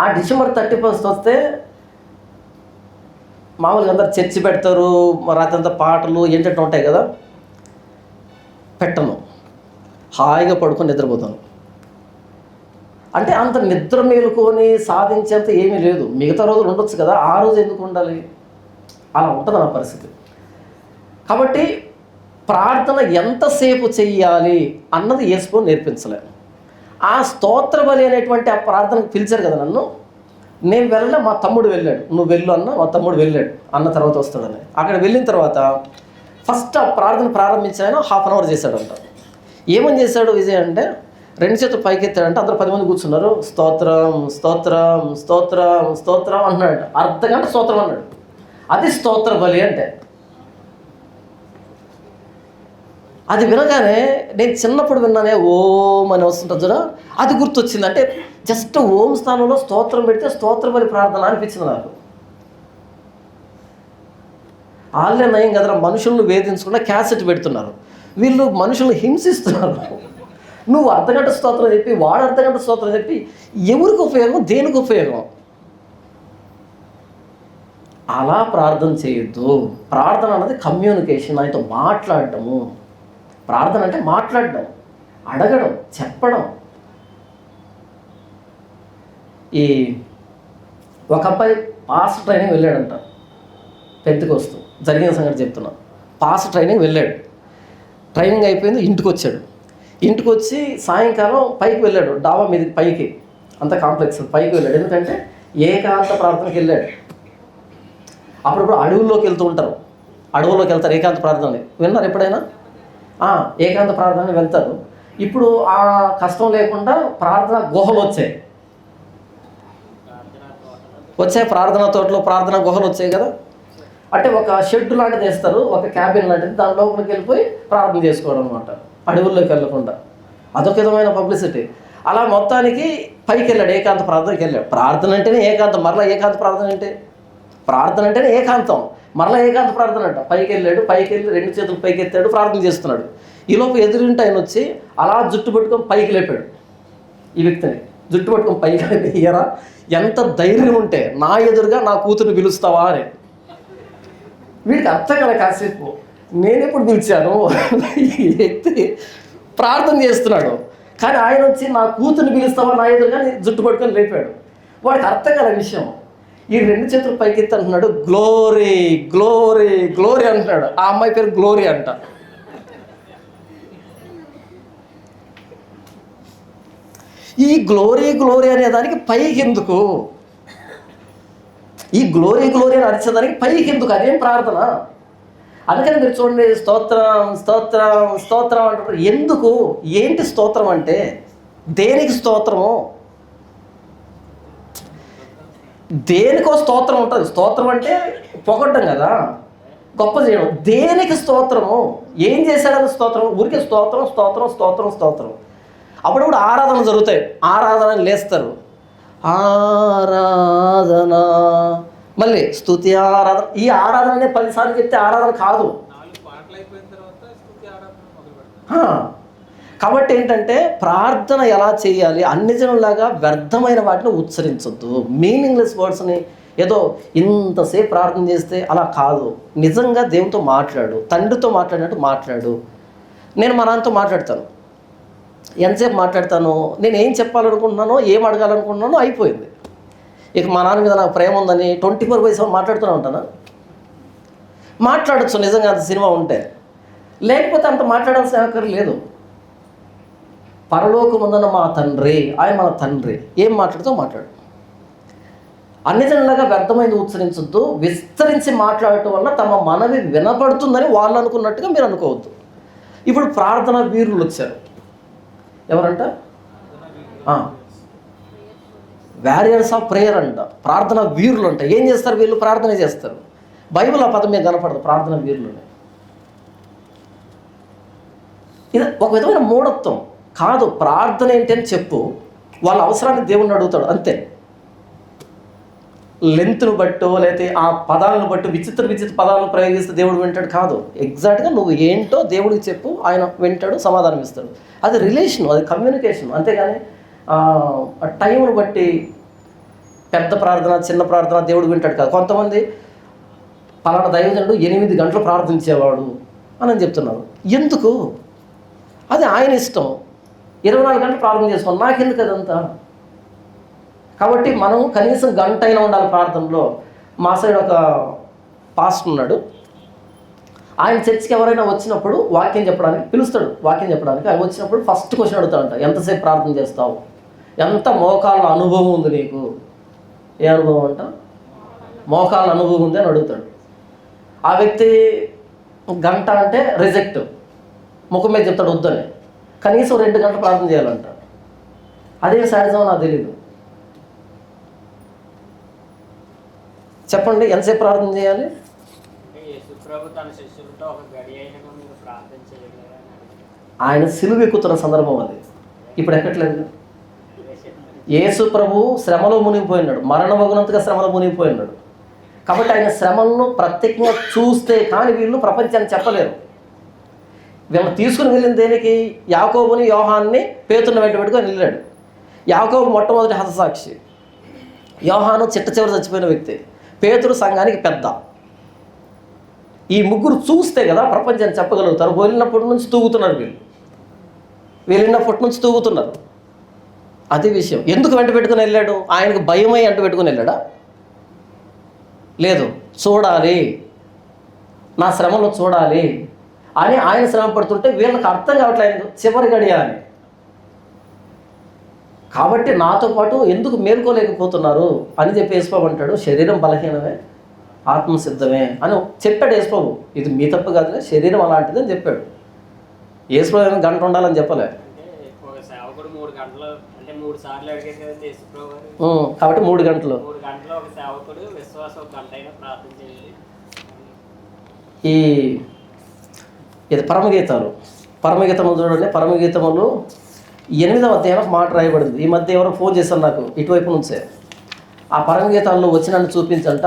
ఆ డిసెంబర్ 31 వస్తే మామూలుగా అందరు చర్చి పెడతారు, రాత్రంతా పాటలు ఏంటంటే ఉంటాయి కదా. పెట్టను, హాయిగా పడుకొని నిద్రపోతాను. అంటే అంత నిద్ర మేలుకొని సాధించేంత ఏమీ లేదు. మిగతా రోజులు ఉండొచ్చు కదా, ఆ రోజు ఎందుకు ఉండాలి? అలా ఉంటుంది నా పరిస్థితి. కాబట్టి ప్రార్థన ఎంతసేపు చెయ్యాలి అన్నది యేసు నేర్పించలే. ఆ స్తోత్ర బలి అనేటువంటి ఆ ప్రార్థనకు పిలిచారు కదా నన్ను, నేను వెళ్ళలే, మా తమ్ముడు వెళ్ళాడు. నువ్వు వెళ్ళు అన్న, మా తమ్ముడు వెళ్ళాడు, అన్న తర్వాత వస్తాడని. అక్కడ వెళ్ళిన తర్వాత ఫస్ట్ ఆ ప్రార్థన ప్రారంభించిన ఆయన 1/2 అవర్ చేశాడంట. ఏమని చేశాడు విజయ్ అంటే, 2 చేతులు పైకెత్తాడంటే అందరూ 10 మంది కూర్చున్నారు. స్తోత్రం స్తోత్రం స్తోత్రం స్తోత్రం అన్నాడు. అర్ధగంట స్తోత్రం అన్నాడు. అది స్తోత్ర బలి అంటే. అది వినగానే నేను చిన్నప్పుడు విన్నానే ఓం అని వస్తుంటుంది చూడ, అది గుర్తొచ్చింది. అంటే జస్ట్ ఓం స్థానంలో స్తోత్రం పెడితే స్తోత్ర బలి ప్రార్థన అనిపించింది నాకు. వాళ్ళే నయం కదరా, మనుషులను వేధించకుండా క్యాసెట్ పెడుతున్నారు, వీళ్ళు మనుషులను హింసిస్తున్నారు. నువ్వు అర్ధగంట స్తోత్రం చెప్పి, వాడు అర్ధగంట స్తోత్రం చెప్పి ఎవరికి ఉపయోగం, దేనికి ఉపయోగం? అలా ప్రార్థన చేయొద్దు. ప్రార్థన అన్నది కమ్యూనికేషన్, ఆయనతో మాట్లాడటము. ప్రార్థన అంటే మాట్లాడడం, అడగడం, చెప్పడం. ఒక అబ్బాయి పాస్ ట్రైనింగ్ వెళ్ళాడంట, పెద్దకొస్తూ జరిగిన సంగతి చెప్తున్నా. పాస్ ట్రైనింగ్ వెళ్ళాడు, ట్రైనింగ్ అయిపోయింది, ఇంటికి వచ్చాడు. ఇంటికి వచ్చి సాయంకాలం పైకి వెళ్ళాడు, డాబా మీద పైకి, అంత కాంప్లెక్స్ పైకి వెళ్ళాడు. ఎందుకంటే ఏకాంత ప్రార్థనకి వెళ్ళాడు. అప్పుడప్పుడు అడవుల్లోకి వెళ్తూ ఉంటారు, అడవుల్లోకి వెళ్తారు ఏకాంత ప్రార్థనని. విన్నారు ఎప్పుడైనా? ఏకాంత ప్రార్థనని వెళ్తారు. ఇప్పుడు ఆ కష్టం లేకుండా ప్రార్థన గుహలు వచ్చాయి, ప్రార్థనా తోటలో ప్రార్థనా గుహలు వచ్చాయి కదా. అంటే ఒక షెడ్ లాంటిది వేస్తారు, ఒక క్యాబిన్ లాంటిది, దాని లోపలికి వెళ్ళిపోయి ప్రార్థన చేసుకోవడం అనమాట, అడవుల్లోకి వెళ్ళకుండా. అదొక విధమైన పబ్లిసిటీ. అలా మొత్తానికి పైకి వెళ్ళాడు, ఏకాంత ప్రార్థనకి వెళ్ళాడు. ప్రార్థన అంటేనే ఏకాంతం, మరలా ఏకాంత ప్రార్థన అంటే ప్రార్థన అంటేనే ఏకాంతం, మరలా ఏకాంత ప్రార్థన అంట. పైకి వెళ్ళాడు, పైకి వెళ్ళి 2 చేతులు పైకి ఎత్తాడు, ప్రార్థన చేస్తున్నాడు. ఈలోపు ఎదురింటి ఆయన వచ్చి అలా జుట్టు పట్టుకొని పైకి లేపాడు ఈ వ్యక్తిని. జుట్టు పట్టుకొని పైకి లేపి, ఎరా ఎంత ధైర్యం ఉంటే నా ఎదురుగా నా కూతురు పిలుస్తావా అని. వీడికి అర్థం కదా, కాసేపు నేనెప్పుడు పిలిచాను, ఈ వ్యక్తి ప్రార్థన చేస్తున్నాడు, కానీ ఆయన వచ్చి నా కూతుర్ని పిలుస్తావా నా ఎదురుగా జుట్టు పట్టుకొని లేపాడు. వాడికి అర్థం కదా విషయం. ఈ 2 చేతులు పైకెత్తి అంటున్నాడు, గ్లోరీ గ్లోరీ గ్లోరీ అంటున్నాడు. ఆ అమ్మాయి పేరు గ్లోరీ అంట. ఈ గ్లోరీ గ్లోరీ అనే దానికి పైకి ఎందుకు? ఈ గ్లోరీ గ్లోరీ అని అరిచేదానికి పైకి ఎందుకు? అదేం ప్రార్థన? అందుకని మీరు చూడండి, స్తోత్రం స్తోత్రం స్తోత్రం అంటారు. ఎందుకు? ఏంటి స్తోత్రం అంటే? దేనికి స్తోత్రము? దేనికో స్తోత్రం ఉంటుంది. స్తోత్రం అంటే పొగడ్డం కదా, గొప్ప చేయడం. దేనికి స్తోత్రము? ఏం చేశాడని స్తోత్రం? ఊరికే స్తోత్రం స్తోత్రం స్తోత్రం స్తోత్రం. అప్పుడప్పుడు ఆరాధన జరుగుతాయి, ఆరాధన లేస్తారు, ఆరాధన, మళ్ళీ స్తుతి ఆరాధన. ఈ ఆరాధన 10 సార్లు చెప్తే ఆరాధన కాదు. కాబట్టి ఏంటంటే ప్రార్థన ఎలా చేయాలి, అన్ని జనులాగా వ్యర్థమైన వాటిని ఉచ్చరించొద్దు. మీనింగ్లెస్ వర్డ్స్ని ఏదో ఇంతసేపు ప్రార్థన చేస్తే అలా కాదు. నిజంగా దేవునితో మాట్లాడు, తండ్రితో మాట్లాడినట్టు మాట్లాడు. నేను మా నాన్నతో మాట్లాడతాను, ఎంతసేపు మాట్లాడతాను, నేను ఏం చెప్పాలనుకుంటున్నానో ఏం అడగాలనుకుంటున్నానో అయిపోయింది. ఇక మా నాన్న మీద నాకు ప్రేమ ఉందని 24/7 మాట్లాడుతూనే ఉంటాను. మాట్లాడచ్చు నిజంగా అంత సినిమా ఉంటే, లేకపోతే అంత మాట్లాడాల్సిన అవసరం లేదు. పరలోకముందున్న మా తండ్రి, ఆయన మన తండ్రి, ఏం మాట్లాడుతూ మాట్లాడు. అన్ని జనులాగా వ్యర్థమైంది ఉచ్చరించొద్దు. విస్తరించి మాట్లాడటం వల్ల తమ మనవి వినపడుతుందని వాళ్ళు అనుకున్నట్టుగా మీరు అనుకోవద్దు. ఇప్పుడు ప్రార్థన వీరులు వచ్చారు, ఎవరంట? వారియర్స్ ఆఫ్ ప్రేయర్ అంట, ప్రార్థన వీరులు అంట. ఏం చేస్తారు వీళ్ళు? ప్రార్థన చేస్తారు. బైబిల్ ఆ పదం మీద కనపడదు, ప్రార్థన వీరులని. ఇది ఒక విధమైన మూఢత్వం కాదు. ప్రార్థన ఏంటి అని చెప్పు, వాళ్ళ అవసరాన్ని దేవుణ్ణి అడుగుతాడు అంతే. లెంత్ను బట్టో లేకపోతే ఆ పదాలను బట్టి విచిత్ర పదాలను ప్రయోగిస్తే దేవుడు వింటాడు కాదు. ఎగ్జాక్ట్గా నువ్వు ఏంటో దేవుడికి చెప్పు, ఆయన వింటాడు, సమాధానం ఇస్తాడు. అది రిలేషన్, అది కమ్యూనికేషన్. అంతేగాని టైంను బట్టి పెద్ద ప్రార్థన చిన్న ప్రార్థన దేవుడు వింటాడు కాదు. కొంతమంది పలానా దైవజనుడు 8 గంటలు ప్రార్థించేవాడు అని చెప్తున్నారు. ఎందుకు? అది ఆయన ఇష్టం. 24 గంటలు ప్రార్థన చేసుకోండి, నాకెందుకు అదంతా? కాబట్టి మనం కనీసం గంట అయినా ఉండాలి ప్రార్థనలో. మా సైడ్ ఒక పాస్టర్ ఉన్నాడు, ఆయన చర్చికి ఎవరైనా వచ్చినప్పుడు వాక్యం చెప్పడానికి పిలుస్తాడు. వాక్యం చెప్పడానికి ఆయన వచ్చినప్పుడు ఫస్ట్ క్వశ్చన్ అడుగుతాడంట, ఎంతసేపు ప్రార్థన చేస్తావు, ఎంత మోకాళ్ళ అనుభవం ఉంది నీకు. ఏ అనుభవం అంట? మోకాళ్ళ అనుభవం ఉంది అని అడుగుతాడు. ఆ వ్యక్తి గంట అంటే రిజెక్ట్, ముఖం మీద చెప్తాడు వద్దని. కనీసం 2 గంటలు ప్రార్థన చేయాలంట. అదే సహజం నాకు తెలీదు. చెప్పండి, ఎంతసేపు ప్రార్థన చేయాలి? ఆయన సిలువ ఎక్కుతున్న సందర్భం అది. ఇప్పుడు ఎక్కట్లేదు. యేసు ప్రభు శ్రమలో మునిగిపోయినాడు, మరణమగునంతగా శ్రమలో మునిగిపోయినాడు. కాబట్టి ఆయన శ్రమలను ప్రత్యేకంగా చూస్తే కానీ వీళ్ళు ప్రపంచాన్ని చెప్పలేరు. వీళ్ళని తీసుకుని వెళ్ళిన దేనికి? యాకోబుని యోహాన్ని పేతురుని వెంట పెట్టుకొని వెళ్ళాడు. యాకోబు మొట్టమొదటి హతసాక్షి, యోహాను చిట్ట చివరి చచ్చిపోయిన వ్యక్తి, పేతురు సంఘానికి పెద్ద. ఈ ముగ్గురు చూస్తే కదా ప్రపంచాన్ని చెప్పగలుగుతారు. వెళ్ళినప్పటి నుంచి తూగుతున్నారు వెళ్ళినప్పటి నుంచి తూగుతున్నారు. అది విషయం. ఎందుకు వెంట పెట్టుకుని వెళ్ళాడు? ఆయనకు భయమై వెంట పెట్టుకుని వెళ్ళాడా? లేదు, చూడాలి, నా శ్రమలో చూడాలి అని ఆయన శ్రమ పడుతుంటే వీళ్ళకి అర్థం కావట్లేదు చివరి గడియ అని. కాబట్టి నాతో పాటు ఎందుకు మేల్కోలేకపోతున్నారు అని చెప్పి యేసుప్రభు అంటాడు, శరీరం బలహీనమే, ఆత్మ సిద్ధమే అని చెప్పాడు యేసుప్రభు. ఇది మీ తప్పు కాదులే, శరీరం అలాంటిది అని చెప్పాడు. యేసుప్రభు ఏమైనా గంట ఉండాలని చెప్పలే. కాబట్టి 3 గంటలు. ఈ ఇది పరమగీతములు చూడండి. పరమగీతములు 8వ అధ్యాయం మాట రాయబడింది. ఈ మధ్య ఎవరో ఫోన్ చేశారు నాకు ఇటువైపు నుంచే. ఆ పరమగీతాల్లో వచ్చి నన్ను చూపించంట.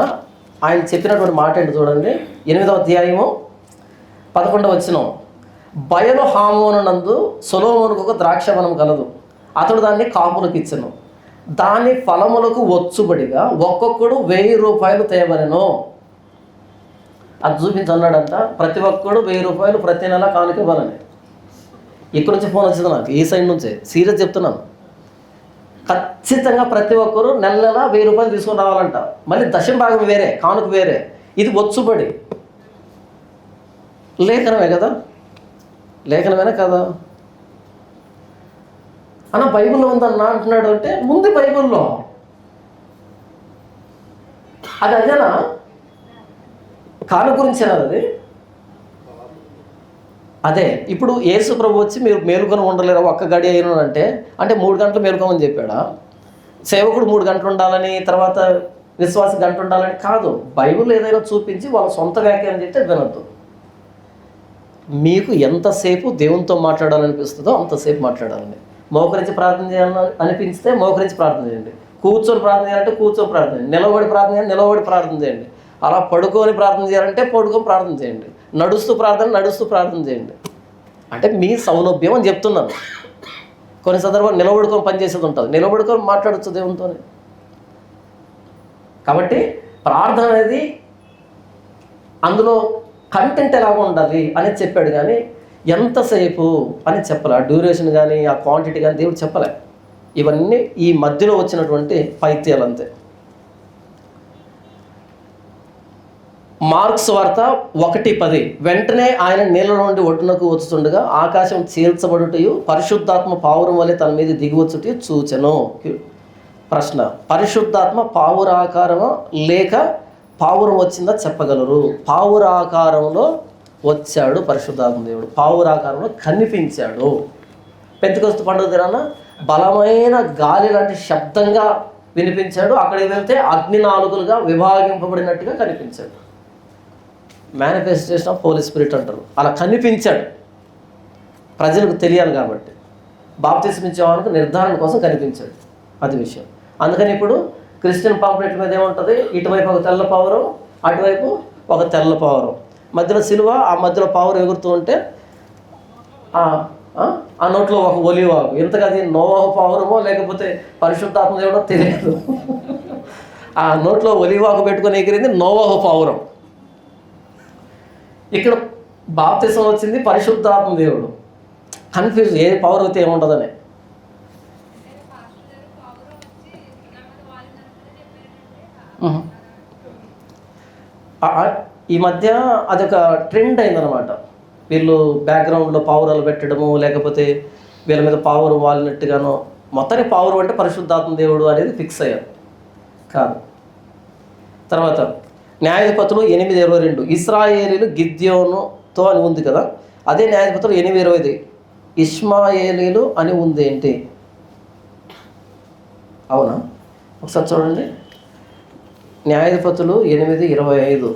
ఆయన చెప్పినటువంటి మాట ఏంటి చూడండి. 8వ అధ్యాయము 11వ వచనం. బయలు హామోను నందు సొలొమోనుకు ఒక ద్రాక్షవనం కలదు, అతడు దాన్ని కాపులకు ఇచ్చెను, దాని ఫలములకు వచ్చుబడిగా ఒక్కొక్కడు 1000 రూపాయలు తేవలెను. అది చూపించన్నాడంట. ప్రతి ఒక్కడు 1000 రూపాయలు ప్రతి నెల కానుక ఇవ్వాలని. ఇక్కడ నుంచి ఫోన్ వచ్చింది నాకు, ఈ సైడ్ నుంచే. సీరియస్ చెప్తున్నాను. ఖచ్చితంగా ప్రతి ఒక్కరు నెల 1000 రూపాయలు తీసుకొని రావాలంట. మళ్ళీ దశమ భాగం వేరే, కానుక వేరే. ఇది వచ్చుబడి. లేఖనమే కదా, లేఖనమేనా కదా అన్న. బైబిల్లో ఉందన్నా అంటున్నాడు అంటే ముందు బైబిల్లో అది అదేనా? కాను గురించి అది అదే. ఇప్పుడు యేసు ప్రభు వచ్చి మీరు మేలుకొని ఉండలేరు ఒక్క గడి అయిన అంటే 3 గంటలు మేలుకోమని చెప్పాడా? సేవకుడు 3 గంటలు ఉండాలని, తర్వాత విశ్వాస గంట ఉండాలని కాదు. బైబిల్ ఏదైనా చూపించి వాళ్ళ సొంత వ్యాఖ్యానం చెప్తే వినొద్దు. మీకు ఎంతసేపు దేవునితో మాట్లాడాలనిపిస్తుందో అంతసేపు మాట్లాడాలని. మోకరించి ప్రార్థన చేయాలని అనిపిస్తే మోకరించి ప్రార్థన చేయండి. కూర్చొని ప్రార్థన చేయాలంటే కూర్చొని ప్రార్థన చేయండి. నిలబడి ప్రార్థన చేయాలంటే నిలబడి ప్రార్థన చేయండి. అలా పడుకొని ప్రార్థన చేయాలంటే పడుకొని ప్రార్థన చేయండి. నడుస్తూ ప్రార్థన చేయండి. అంటే మీ సౌలభ్యం అని చెప్తున్నాను. కొన్ని సందర్భాలు నిలబడుకొని పనిచేసేది ఉంటుంది, నిలబడుకొని మాట్లాడచ్చు దేవునితోనే. కాబట్టి ప్రార్థన అనేది అందులో కంటెంట్ ఎలాగో ఉండాలి అనేది చెప్పాడు, కానీ ఎంతసేపు అని చెప్పలే. ఆ డ్యూరేషన్ కానీ ఆ క్వాంటిటీ కానీ దేవుడు చెప్పలే. ఇవన్నీ ఈ మధ్యలో వచ్చినటువంటి పైత్యాలు అంతే. మార్క్స్ వార్త 1:10. వెంటనే ఆయన నీళ్ళ నుండి ఒడ్డునకు వచ్చుతుండగా ఆకాశం చీల్చబడుటయు పరిశుద్ధాత్మ పావురం వలె తన మీద దిగివచ్చుటయు చూచెను. ప్రశ్న, పరిశుద్ధాత్మ పావురాకారమా లేక పావురం వచ్చిందా చెప్పగలరు? పావురాకారంలో వచ్చాడు పరిశుద్ధాత్మ దేవుడు, పావురాకారంలో కనిపించాడు. పెంతెకొస్తు పండుగ దినాన బలమైన గాలి లాంటి శబ్దంగా వినిపించాడు. అక్కడికి వెళ్తే అగ్ని నాలుగులుగా విభాగింపబడినట్టుగా కనిపించాడు. మేనిఫెస్టేషన్ ఆఫ్ హోలీ స్పిరిట్ అంటారు. అలా కనిపించాడు, ప్రజలకు తెలియాలి కాబట్టి. బాప్తిస్మం ఇచ్చేవానికి నిర్ధారణ కోసం కనిపించాడు. అది విషయం. అందుకని ఇప్పుడు క్రిస్టియన్ పాంప్లెట్ల మీద ఏముంటుంది? ఇటువైపు ఒక తెల్ల పావురం, అటువైపు ఒక తెల్ల పావురం, మధ్యలో సిలువ, ఆ మధ్యలో పావురం ఎగురుతూ ఉంటే ఆ నోట్లో ఒక ఒలివాగు. ఇంతగా అది నోవాహు పావురమో లేకపోతే పరిశుద్ధాత్మ దేవుడో తెలియదు. ఆ నోట్లో ఒలివాగు పెట్టుకొని ఎగిరింది నోవాహు పావురం. ఇక్కడ బాప్తిసం వచ్చింది పరిశుద్ధాత్మ దేవుడు. కన్ఫ్యూజ్, ఏ పవర్ అయితే ఏముండదని. ఈ మధ్య అదొక ట్రెండ్ అయిందనమాట. వీళ్ళు బ్యాక్గ్రౌండ్లో పావురాలు పెట్టడము, లేకపోతే వీళ్ళ మీద పావురం వాలినట్టుగానో, మొత్తానికి పావురం అంటే పరిశుద్ధాత్మ దేవుడు అనేది ఫిక్స్ అయ్యారు. కాదు. తర్వాత న్యాయాధిపతులు 8:22 ఇశ్రాయేలీలు గిద్యోనుతో అని ఉంది కదా, అదే న్యాయాధిపతులు 8:25 ఇష్మాయేలీలు అని ఉంది ఏంటి? అవునా? ఒకసారి చూడండి. న్యాయాధిపతులు 8:25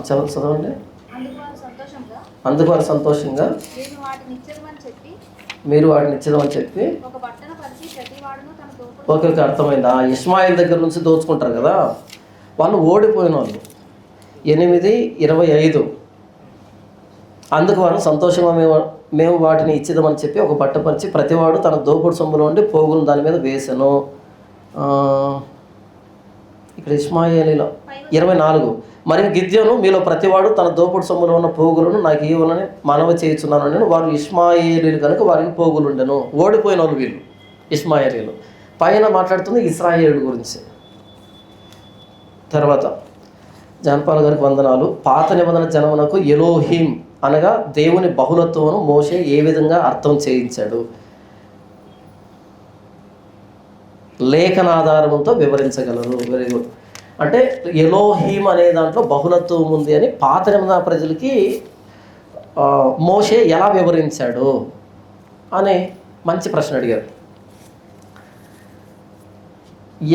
చదవండి. అందుకు వారు సంతోషంగా మీరు వాటిని ఇచ్చేదమని చెప్పి ఓకే అర్థమైంది. ఇష్మాయిల్ దగ్గర నుంచి దోచుకుంటారు కదా, వాళ్ళు ఓడిపోయిన వాళ్ళు. 8:25 అందుకు వారు సంతోషంగా మేము వాటిని ఇచ్చేదామని చెప్పి ఒక బట్టపరిచి ప్రతివాడు తన దోపుడు సొమ్ములో ఉండి పోగులను దాని మీద వేసెను. ఇక్కడ ఇష్మాయేలీలో 24 మరియు గిద్యోను మీలో ప్రతివాడు తన దోపుడు సొమ్ములో ఉన్న పోగులను నాకు ఇవ్వాలని మనవి చేయుచున్నాను. నేను వారు ఇష్మాయేలీలు కనుక వారికి పోగులు ఉండెను. ఓడిపోయిన వాళ్ళు వీళ్ళు ఇష్మాయేలీలు. పైన మాట్లాడుతుంది ఇశ్రాయేలు గురించి. తర్వాత జాన్పాల్ గారికి వందనాలు. పాత నిబంధన జనమునకు ఎలోహిం అనగా దేవుని బహుళత్వమును మోషే ఏ విధంగా అర్థం చేయించాడు? లేఖనాధారంతో వివరించగలరు. Very good. అంటే ఎలోహిం అనే దాంట్లో బహుళత్వం ఉంది అని పాత నిబంధన ప్రజలకి మోషే ఎలా వివరించాడు అని మంచి ప్రశ్న అడిగారు.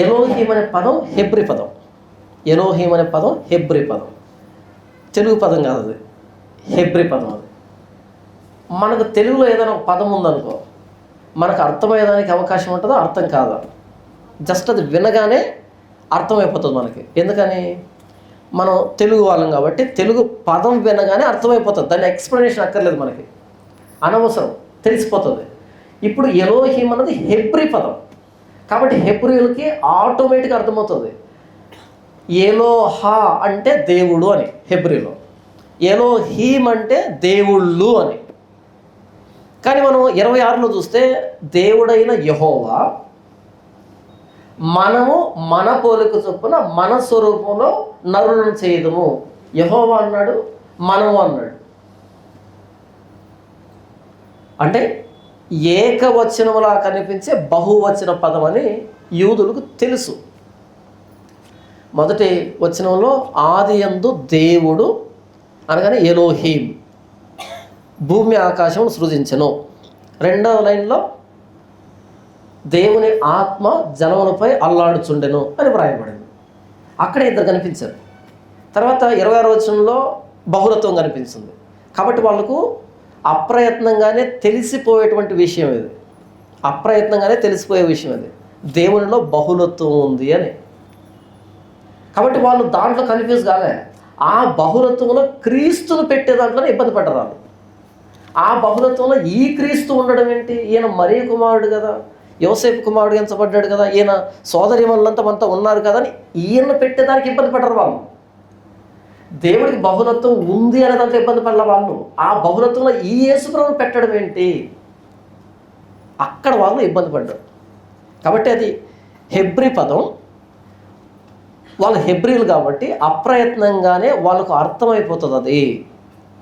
ఎలోహిం అనే పదం హెబ్రీ పదం. ఎలోహిం అనే పదం హెబ్రీ పదం, తెలుగు పదం కాదు, అది హెబ్రీ పదం. అది మనకు తెలుగులో ఏదైనా పదం ఉందనుకో, మనకు అర్థమయ్యేదానికి అవకాశం ఉంటుందో అర్థం కాదా? జస్ట్ అది వినగానే అర్థమైపోతుంది మనకి. ఎందుకని? మనం తెలుగు వాళ్ళం కాబట్టి తెలుగు పదం వినగానే అర్థమైపోతుంది, దాన్ని ఎక్స్ప్లెనేషన్ అక్కర్లేదు మనకి, అనవసరం, తెలిసిపోతుంది. ఇప్పుడు ఎలోహిం అన్నది హెబ్రీ పదం కాబట్టి హెబ్రీలకి ఆటోమేటిక్గా అర్థమవుతుంది. ఎలోహా అంటే దేవుడు అని హెబ్రీలో, ఎలోహీం అంటే దేవుళ్ళు అని. కానీ మనం 26లో చూస్తే దేవుడైన యెహోవా మనము మన పోలిక చొప్పున మన స్వరూపంలో నరులను చేయదము. యెహోవా అన్నాడు, మనము అన్నాడు. అంటే ఏకవచనములా కనిపించే బహువచన పదం అని యూదులకు తెలుసు. మొదటి వచనంలో ఆదియందు దేవుడు అనగానే ఎలోహీం భూమి ఆకాశం సృజించెను. రెండవ లైన్లో దేవుని ఆత్మ జలములపై అల్లాడుచుండెను అని వ్రాయబడింది. అక్కడ ఇద్దరు కనిపించారు. తర్వాత 26వ వచనంలో బహుళత్వం కనిపించింది. కాబట్టి వాళ్ళకు అప్రయత్నంగానే తెలిసిపోయేటువంటి విషయం ఇది, అప్రయత్నంగానే తెలిసిపోయే విషయం ఇది, దేవునిలో బహుళత్వం ఉంది అని. కాబట్టి వాళ్ళు దాంట్లో కన్ఫ్యూజ్ కాలే. ఆ బహుళత్వంలో క్రీస్తును పెట్టే దాంట్లోనే ఇబ్బంది పడ్డారు వాళ్ళు. ఆ బహుళత్వంలో ఈ క్రీస్తు ఉండడం ఏంటి? ఈయన మరీ కుమారుడు కదా, యోసేపు కుమారుడు ఎంచబడ్డాడు కదా, ఈయన సోదరి వాళ్ళంతా ఉన్నారు కదా అని ఈయన పెట్టేదానికి ఇబ్బంది పడ్డారు వాళ్ళు. దేవుడికి బహుళత్వం ఉంది అనే దాంట్లో ఇబ్బంది పడలే వాళ్ళు. ఆ బహుళత్వంలో ఈ యేసుప్రభువును పెట్టడం ఏంటి? అక్కడ వాళ్ళు ఇబ్బంది పడ్డారు. కాబట్టి అది హెబ్రీ పదం. వాళ్ళు హెబ్రీలు కాబట్టి అప్రయత్నంగానే వాళ్ళకు అర్థమైపోతుంది. అది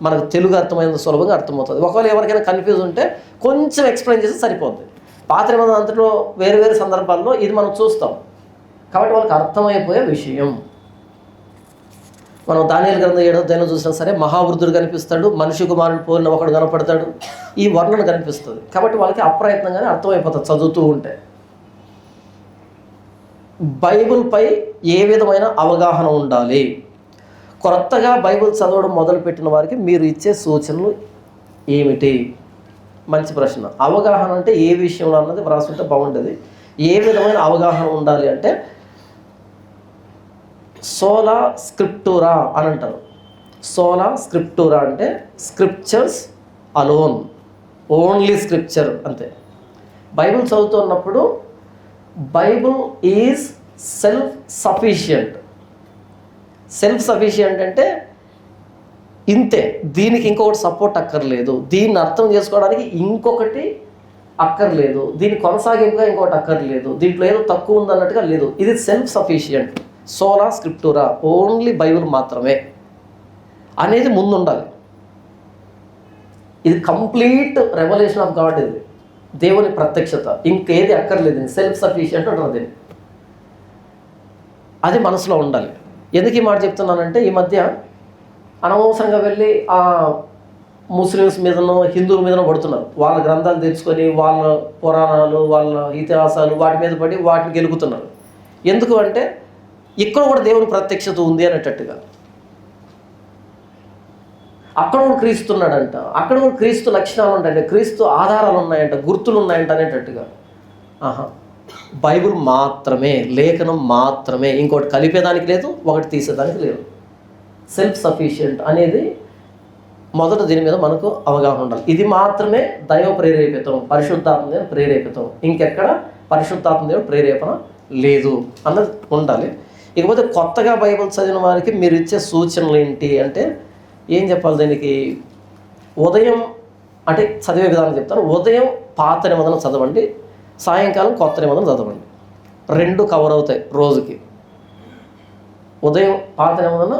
మనకు తెలుగు అర్థమైనంత సులభంగా అర్థమవుతుంది. ఒకవేళ ఎవరికైనా కన్ఫ్యూజ్ ఉంటే కొంచెం ఎక్స్ప్లెయిన్ చేస్తే సరిపోద్ది. పాత నిబంధన అంతలో వేరు వేరు సందర్భాల్లో ఇది మనం చూస్తాం కాబట్టి వాళ్ళకి అర్థమైపోయే విషయం. మనం దానియేలు గ్రంథం 7వ అధ్యాయంలో చూసినా సరే మహావృద్ధుడు కనిపిస్తాడు, మనిషి కుమారుడు పోలిన ఒకడు కనపడతాడు, ఈ వర్ణన కనిపిస్తుంది. కాబట్టి వాళ్ళకి అప్రయత్నంగానే అర్థమైపోతుంది చదువుతూ ఉంటే. బైబిల్పై ఏ విధమైన అవగాహన ఉండాలి? కొత్తగా బైబిల్ చదవడం మొదలుపెట్టిన వారికి మీరు ఇచ్చే సూచనలు ఏమిటి? మంచి ప్రశ్న. అవగాహన అంటే ఏ విషయంలో అన్నది వ్రాసుంటే బాగుంటుంది. ఏ విధమైన అవగాహన ఉండాలి అంటే సోలా స్క్రిప్టూరా అని అంటారు. సోలా స్క్రిప్టూరా అంటే స్క్రిప్చర్స్ అలోన్, ఓన్లీ స్క్రిప్చర్ అంతే. బైబిల్ చదువుతున్నప్పుడు Bible is self sufficient. Self sufficient అంటే ఇంతే, దీనికి ఇంకొకటి సపోర్ట్ అక్కర్లేదు. దీన్ని అర్థం చేసుకోవడానికి ఇంకొకటి అక్కర్లేదు, దీని కొనసాగింపుగా ఇంకోటి అక్కర్లేదు, దీంట్లో ఏదో తక్కువ ఉందన్నట్టుగా లేదు. ఇది సెల్ఫ్ సఫిషియంట్, సోలా స్క్రిప్టూరా, ఓన్లీ బైబిల్ మాత్రమే అనేది ముందు ఉండాలి. ఇది కంప్లీట్ రెవల్యూషన్ ఆఫ్ గాడ్, ఇది దేవుని ప్రత్యక్షత, ఇంకేది అక్కర్లేదు. సెల్ఫ్ సఫిషియంట్ అంటారు దీన్ని. అది మనసులో ఉండాలి. ఎందుకు ఈ మాట చెప్తున్నానంటే, ఈ మధ్య అనవసరంగా వెళ్ళి ఆ ముస్లిమ్స్ మీదనో హిందువుల మీదనో పడుతున్నారు. వాళ్ళ గ్రంథాలు తెచ్చుకొని వాళ్ళ పురాణాలు, వాళ్ళ ఇతిహాసాలు వాటి మీద పడి వాటిని గెలుపుతున్నారు. ఎందుకు అంటే ఇక్కడ కూడా దేవుని ప్రత్యక్షత ఉంది అనేటట్టుగా. అక్కడ కూడా క్రీస్తున్నాడంట, అక్కడ కూడా క్రీస్తు లక్షణాలు ఉంటాయంట, క్రీస్తు ఆధారాలు ఉన్నాయంట, గుర్తులు ఉన్నాయంట అనేటట్టుగా. బైబిల్ మాత్రమే, లేఖనం మాత్రమే, ఇంకోటి కలిపేదానికి లేదు, ఒకటి తీసేదానికి లేదు. సెల్ఫ్ సఫిషియంట్ అనేది మొదట దీని మీద మనకు అవగాహన ఉండాలి. ఇది మాత్రమే దైవ ప్రేరేపితం, పరిశుద్ధాత్మ దేవుని ప్రేరేపితం, ఇంకెక్కడ పరిశుద్ధాత్మ దేవుని ప్రేరేపణ లేదు అన్నది ఉండాలి. ఇకపోతే కొత్తగా బైబిల్ చదివిన వారికి మీరు ఇచ్చే సూచనలు ఏంటి అంటే, ఏం చెప్పాలి దీనికి? ఉదయం అంటే చదివే విధానం చెప్తాను. ఉదయం పాత నిబంధన చదవండి, సాయంకాలం కొత్త నిబంధన చదవండి. 2 కవర్ అవుతాయి రోజుకి. ఉదయం పాత నిబంధన,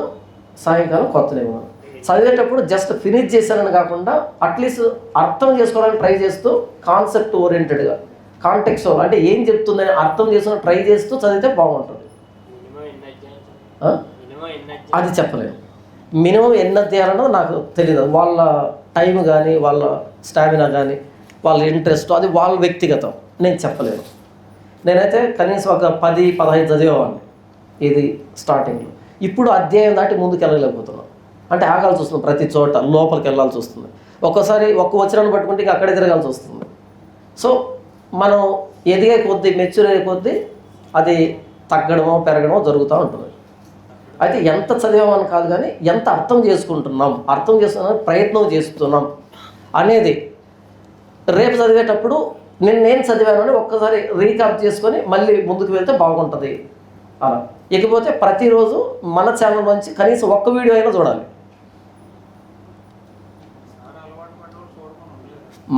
సాయంకాలం కొత్త నిబంధన. చదివేటప్పుడు జస్ట్ ఫినిష్ చేశానని కాకుండా అట్లీస్ట్ అర్థం చేసుకోవడానికి ట్రై చేస్తూ, కాన్సెప్ట్ ఓరియంటెడ్గా, కాంటెక్స్ట్ అంటే ఏం చెప్తుందని అర్థం చేసుకుని ట్రై చేస్తూ చదివితే బాగుంటుంది. అది చెప్పలేము. మినిమం ఎన్ని అధ్యాయాలన్నది నాకు తెలియదు. వాళ్ళ టైం కానీ, వాళ్ళ స్టామినా కానీ, వాళ్ళ ఇంట్రెస్ట్, అది వాళ్ళ వ్యక్తిగతం, నేను చెప్పలేను. నేనైతే కనీసం ఒక 10-15 చదివేవాడిని ఇది స్టార్టింగ్లో. ఇప్పుడు అధ్యాయం దాటి ముందుకు వెళ్ళలేకపోతున్నాను. అంటే ఆగాల్సి వస్తుంది, ప్రతి చోట లోపలికి వెళ్ళాల్సి వస్తుంది. ఒక్కోసారి ఒక్క వచనాన్ని పట్టుకుంటే ఇంకా అక్కడే తిరగాల్సి వస్తుంది. సో మనం ఎదిగే కొద్దీ, మెచ్యూర్ అయ్యే కొద్దీ అది తగ్గడమో పెరగడమో జరుగుతూ ఉంటుంది. అయితే ఎంత చదివామని కాదు కానీ ఎంత అర్థం చేసుకుంటున్నాం, అర్థం చేసుకున్న ప్రయత్నం చేస్తున్నాం అనేది రేపు చదివేటప్పుడు నేను చదివాను అని ఒక్కసారి రీకాప్ చేసుకొని మళ్ళీ ముందుకు వెళ్తే బాగుంటుంది. అలా. ఇకపోతే ప్రతిరోజు మన ఛానల్ నుంచి కనీసం ఒక్క వీడియో అయినా చూడాలి.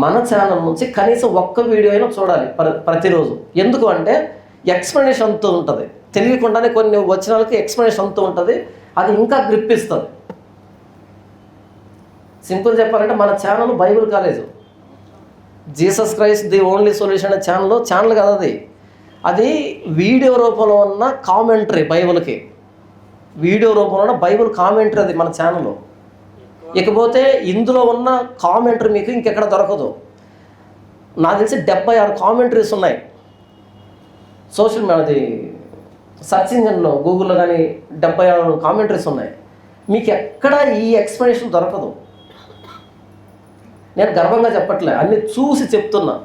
మన ఛానల్ నుంచి కనీసం ఒక్క వీడియో అయినా చూడాలి ప్రతిరోజు. ఎందుకు అంటే ఎక్స్ప్లెనేషన్ అంతూ ఉంటుంది, తెలియకుండానే కొన్ని వచనాలకి ఎక్స్ప్లెనేషన్ అంతూ ఉంటుంది, అది ఇంకా గ్రిప్ ఇస్తుంది. సింపుల్ చెప్పాలంటే మన channel Bible college, Jesus Christ the only solution అనే ఛానల్ కాదు అది. అది వీడియో రూపంలో ఉన్న కామెంటరీ, బైబిల్కి వీడియో రూపంలో ఉన్న బైబిల్ కామెంటరీ అది మన ఛానల్లో. ఇకపోతే ఇందులో ఉన్న కామెంటరీ మీకు ఇంకెక్కడ దొరకదు. నాకు తెలిసి 76 కామెంటరీస్ ఉన్నాయి సోషల్ మీడియాది సెర్చ్ ఇంజిన్లో, గూగుల్లో కానీ 76 కామెంటరీస్ ఉన్నాయి. మీకు ఎక్కడ ఈ ఎక్స్ప్లెనేషన్ దొరకదు. నేను గర్వంగా చెప్పట్లే, అన్ని చూసి చెప్తున్నా.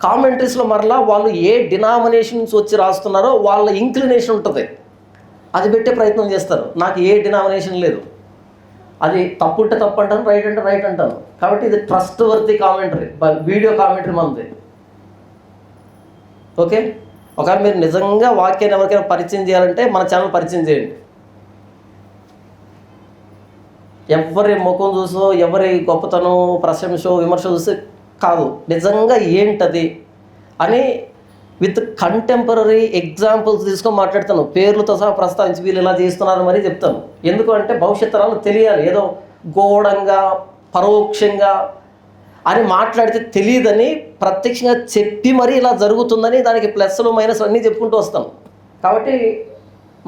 కామెంటరీస్లో మరలా వాళ్ళు ఏ డినామినేషన్ నుంచి వచ్చి రాస్తున్నారో వాళ్ళ ఇంక్లినేషన్ ఉంటుంది, అది పెట్టే ప్రయత్నం చేస్తారు. నాకు ఏ డినామినేషన్ లేదు, అది తప్పు ఉంటే తప్పు అంటాను, రైట్ అంటే రైట్ అంటాను. కాబట్టి ఇది trust worthy commentary, video commentary మనది. ఓకే, ఒకవేళ మీరు నిజంగా వాక్యాన్ని ఎవరికైనా పరిచయం చేయాలంటే మన ఛానల్ పరిచయం చేయండి. ఎవరి ముఖం చూసో, ఎవరి గొప్పతనం, ప్రశంసో, విమర్శ చూసి కాదు, నిజంగా ఏంటది అని విత్ కంటెంపరీ ఎగ్జాంపుల్స్ తీసుకొని మాట్లాడతాను. పేర్లతో సహా ప్రస్తావించి వీళ్ళు ఇలా చేస్తున్నారు మరి చెప్తాను. ఎందుకు అంటే భవిష్యత్ తరాలకు తెలియాలి. ఏదో గోడంగా పరోక్షంగా అని మాట్లాడితే తెలియదని ప్రత్యక్షంగా చెప్పి మరీ ఇలా జరుగుతుందని దానికి ప్లస్లు మైనస్లు అన్నీ చెప్పుకుంటూ వస్తాను. కాబట్టి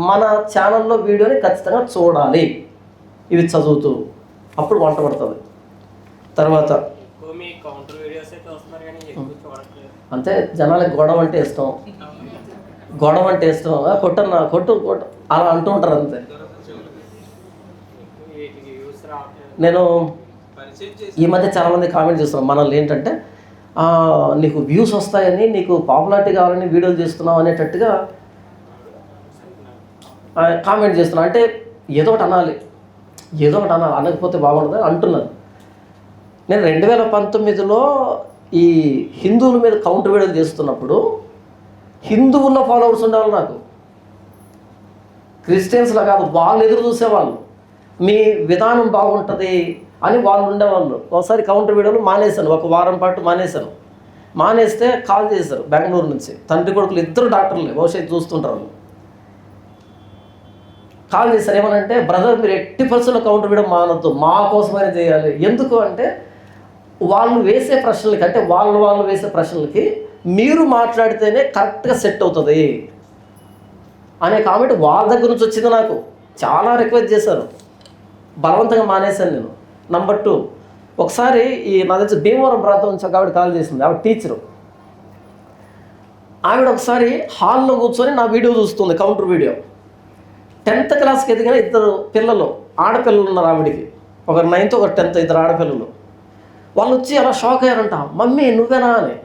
మన ఛానల్లో వీడియోని ఖచ్చితంగా చూడాలి, ఇవి చదువుతూ, అప్పుడు వంట పడుతుంది. తర్వాత అంతే, జనాలకు గొడవ అంటే ఇష్టం, కొట్టన్నా కొట్టు అలా అంటూ ఉంటారు అంతే. నేను ఈ మధ్య చాలామంది కామెంట్ చేస్తున్నాను, మనల్ని ఏంటంటే నీకు వ్యూస్ వస్తాయని, నీకు పాపులారిటీ కావాలని వీడియోలు చేస్తున్నావు అనేటట్టుగా కామెంట్ చేస్తున్నాను. అంటే ఏదో ఒకటి అనాలి, అనకపోతే బాగుండదు అంటున్నాను. నేను 2019లో ఈ హిందువుల మీద కౌంటర్ వీడియోలు చేస్తున్నప్పుడు హిందువుల్లో ఫాలోవర్స్ ఉండేవాళ్ళు, నాకు క్రిస్టియన్స్లో కాదు, వాళ్ళు ఎదురు చూసేవాళ్ళు. మీ విధానం బాగుంటుంది, అని వాళ్ళు ఉండేవాళ్ళు. ఒకసారి కౌంటర్ వీడియోలు మానేశాను, ఒక వారం పాటు మానేశాను. మానేస్తే కాల్ చేశారు బెంగళూరు నుంచి, తండ్రి కొడుకులు ఇద్దరు డాక్టర్లే, భవిష్యత్తు చూస్తుంటారు. కాల్ చేశారు, ఏమనంటే బ్రదర్ మీరు ఎట్టి పరిస్థితుల్లో కౌంటర్ వీడియో మానొద్దు, మా కోసమైనా చేయాలి. ఎందుకు అంటే వాళ్ళు వేసే ప్రశ్నలకి, అంటే వాళ్ళు వేసే ప్రశ్నలకి మీరు మాట్లాడితేనే కరెక్ట్గా సెట్ అవుతుంది అనే కామెంట్ వాళ్ళ దగ్గర నుంచి వచ్చింది. నాకు చాలా రిక్వెస్ట్ చేశారు, బలవంతంగా మానేశాను నేను. నంబర్ 2, ఒకసారి నా దగ్గర భీమవరం ప్రాంతం నుంచి ఒక ఆవిడ కాల్ చేసింది, ఆవిడ టీచరు. ఆవిడ ఒకసారి హాల్లో కూర్చొని నా వీడియో చూస్తుంది, కౌంటర్ వీడియో. 10th క్లాస్కి ఎదిగిన ఇద్దరు పిల్లలు, ఆడపిల్లలు ఉన్నారు ఆవిడికి, ఒకరు 9th ఒకరు 10th, ఇద్దరు ఆడపిల్లలు. వాళ్ళు వచ్చి అలా షాక్ అయ్యారంట, మమ్మీ నువ్వేనా అని.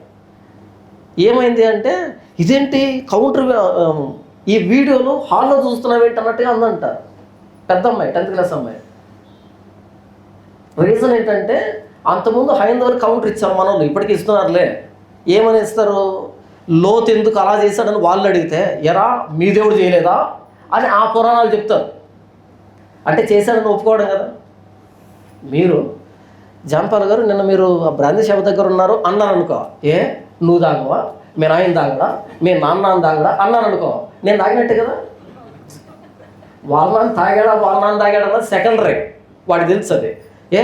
ఏమైంది అంటే, ఇదేంటి కౌంటర్ ఈ వీడియోలు హాల్లో చూస్తున్నావు ఏంటి అన్నట్టుగా అందంట పెద్ద అమ్మాయి, 10th క్లాస్ అమ్మాయి. రీజన్ ఏంటంటే అంతకుముందు హైందవులు కౌంటర్ ఇచ్చారు మన వాళ్ళు, ఇప్పటికీ ఇస్తున్నారులే. ఏమని ఇస్తారు, లోతు ఎందుకు అలా చేశాడని వాళ్ళు అడిగితే, ఎరా మీ దేవుడు చేయలేదా అని ఆ పురాణాలు చెప్తారు. అంటే చేశాడని ఒప్పుకోవడం కదా. మీరు జాంపాల్ గారు నిన్న మీరు బ్రాందీ షాప్ దగ్గర ఉన్నారు అన్నాను అనుకో, ఏ నువ్వు తాగవా, మీ నాయన తాగడా, మీ నాన్న తాగడా అన్నాను అనుకో, నేను తాగినట్టే కదా. వాళ్ళ నాన్న తాగాడా అన్నది సెకండరీ, వాడికి తెలుసు అది. ఏ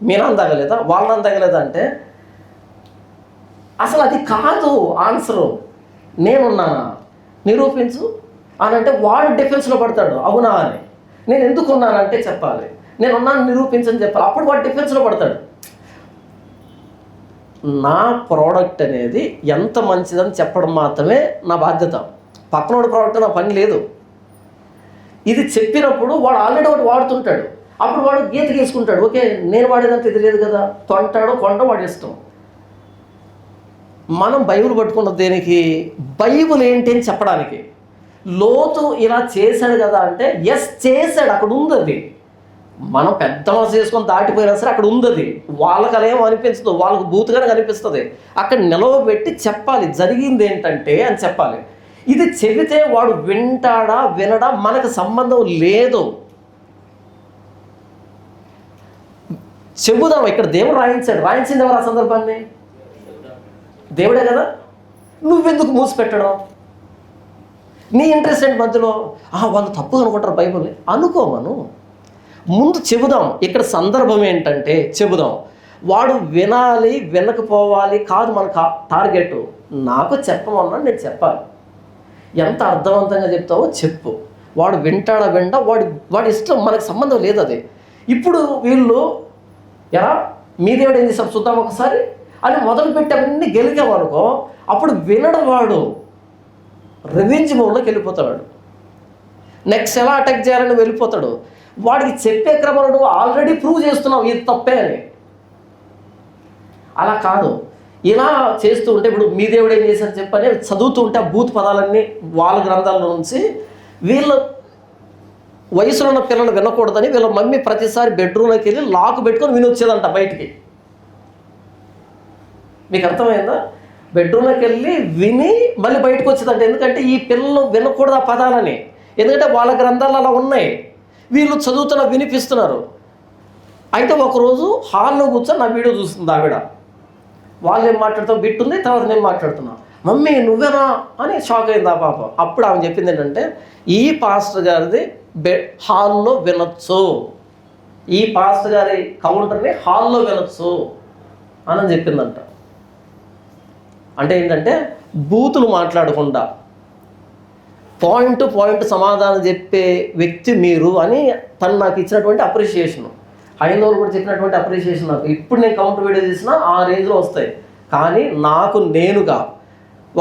మీ నాన్న తాగలేదా, వాళ్ళ నాన్న తాగలేదా అంటే అసలు అది కాదు ఆన్సరు. నేనున్నానా నిరూపించు అని అంటే వాడు డిఫెన్స్లో పడతాడు, అవునా అని. నేను ఎందుకున్నానంటే చెప్పాలి, నేనున్నాను నిరూపించని చెప్పాలి, అప్పుడు వాడు డిఫెన్స్లో పడతాడు. నా ప్రోడక్ట్ అనేది ఎంత మంచిదని చెప్పడం మాత్రమే నా బాధ్యత. పక్కనోడి ప్రోడక్ట్ నా పని లేదు. ఇది చెప్పినప్పుడు వాడు ఆల్రెడీ ఒకటి వాడుతుంటాడు, అప్పుడు వాడు గీత గీసుకుంటాడు, ఓకే నేను వాడేదంటే ఇది లేదు కదా, కొంటాడో వాడి ఇష్టం. మనం బైబిల్ పట్టుకున్నది దేనికి, బైబిల్ ఏంటి అని చెప్పడానికి. లోతు ఇలా చేశాడు కదా అంటే ఎస్ చేశాడు, అక్కడ ఉంది అది. మనం పెద్ద మనసు చేసుకొని దాటిపోయినా సరే అక్కడ ఉంది అది. వాళ్ళకి అలా ఏమో అనిపించదు, వాళ్ళకు బూతుగానే అనిపిస్తుంది. అక్కడ నిలవబెట్టి చెప్పాలి జరిగింది ఏంటంటే అని చెప్పాలి. ఇది చెబితే వాడు వింటాడా వినడా మనకు సంబంధం లేదు. చెబుదాం, ఇక్కడ దేవుడు రాయించింది ఎవరు ఆ సందర్భాన్ని? దేవుడే కదా. నువ్వెందుకు మూసిపెట్టడం? నీ ఇంట్రెస్ట్ ఏంటి మధ్యలో? వాళ్ళు తప్పు అనుకుంటారు బైబిల్ని అనుకోమను. ముందు చెబుదాం. ఇక్కడ సందర్భం ఏంటంటే చెబుదాం, వాడు వినాలి వినకపోవాలి కాదు మన టార్గెట్. నాకు చెప్పమన్నా నేను చెప్పాలి, ఎంత అర్థవంతంగా చెప్తావో చెప్పు. వాడు వింటాడా వాడి ఇష్టం, మనకు సంబంధం లేదు అది. ఇప్పుడు వీళ్ళు ఎలా మీ దేవుడు ఏం చేస్తాం చూద్దాం ఒకసారి అని మొదలుపెట్టి అవన్నీ గెలికామనుకో, అప్పుడు వినడం వాడు రివెంజ్ మోడ్లోకి వెళ్ళిపోతాడు. నెక్స్ట్ ఎలా అటాక్ చేయాలని వెళ్ళిపోతాడు. వాడికి చెప్పే క్రమంలో నువ్వు ఆల్రెడీ ప్రూవ్ చేస్తున్నావు ఇది తప్పే అని. అలా కాదు, ఇలా చేస్తూ ఉంటే ఇప్పుడు మీ దేవుడు ఏం చేశారు చెప్పని చదువుతూ ఉంటే ఆ బూత్ పదాలన్నీ వాళ్ళ గ్రంథాల్లో నుంచి వీళ్ళ వయసులో ఉన్న పిల్లలు వినకూడదని వీళ్ళ మమ్మీ ప్రతిసారి బెడ్రూమ్లోకి వెళ్ళి లాక్ పెట్టుకొని వినొచ్చేదంట బయటికి. మీకు అర్థమైందా? బెడ్రూమ్లోకి వెళ్ళి విని మళ్ళీ బయటకు వచ్చేదంట. ఎందుకంటే ఈ పిల్లలు వినకూడదు ఆ పదాలని, ఎందుకంటే వాళ్ళ గ్రంథాలు అలా ఉన్నాయి, వీళ్ళు చదువుతున్నా వినిపిస్తున్నారు. అయితే ఒకరోజు హాల్లో కూర్చొని నా వీడియో చూస్తుంది ఆవిడ. వాళ్ళు ఏం మాట్లాడుతావు బిట్టుంది, తర్వాత నేను మాట్లాడుతున్నా, మమ్మీ నువ్వేనా అని షాక్ అయింది ఆ పాప. అప్పుడు ఆమె చెప్పింది ఏంటంటే, ఈ పాస్టర్ గారిది హాల్లో వినొచ్చు, ఈ పాస్టర్ గారి కౌంటర్ని హాల్లో వినొచ్చు అని చెప్పిందంట. అంటే ఏంటంటే బూతులు మాట్లాడకుండా పాయింట్ సమాధానం చెప్పే వ్యక్తి మీరు అని తను నాకు ఇచ్చినటువంటి అప్రిషియేషను. హైందవులు కూడా చెప్పినటువంటి అప్రిషియేషన్ నాకు. ఇప్పుడు నేను కౌంటర్ వీడియో చేసినా ఆ రేంజ్లో వస్తాయి. కానీ నాకు నేనుగా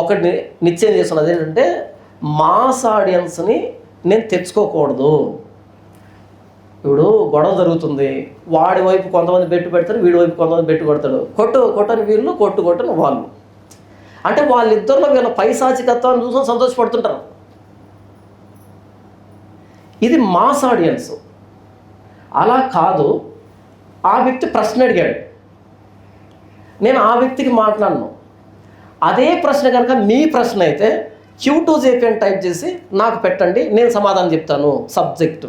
ఒకటి నిశ్చయం చేస్తున్నది ఏంటంటే, మాస్ ఆడియన్స్ని నేను తెచ్చుకోకూడదు. ఇప్పుడు గొడవ జరుగుతుంది, వాడి వైపు కొంతమంది బెట్టు పెడతారు, వీడి వైపు కొంతమంది బెట్టు కొడతాడు. కొట్టని వీళ్ళు, కొట్టని వాళ్ళు. అంటే వాళ్ళిద్దరిలో వీళ్ళ పైశాచికత్వాన్ని చూసుకొని సంతోషపడుతుంటారు. ఇది మాస్ ఆడియన్స్. అలా కాదు, ఆ వ్యక్తి ప్రశ్న అడిగాడు, నేను ఆ వ్యక్తికి మాట్లాడను. అదే ప్రశ్న కనుక మీ ప్రశ్న అయితే Q2JP అని టైప్ చేసి నాకు పెట్టండి, నేను సమాధానం చెప్తాను సబ్జెక్టు.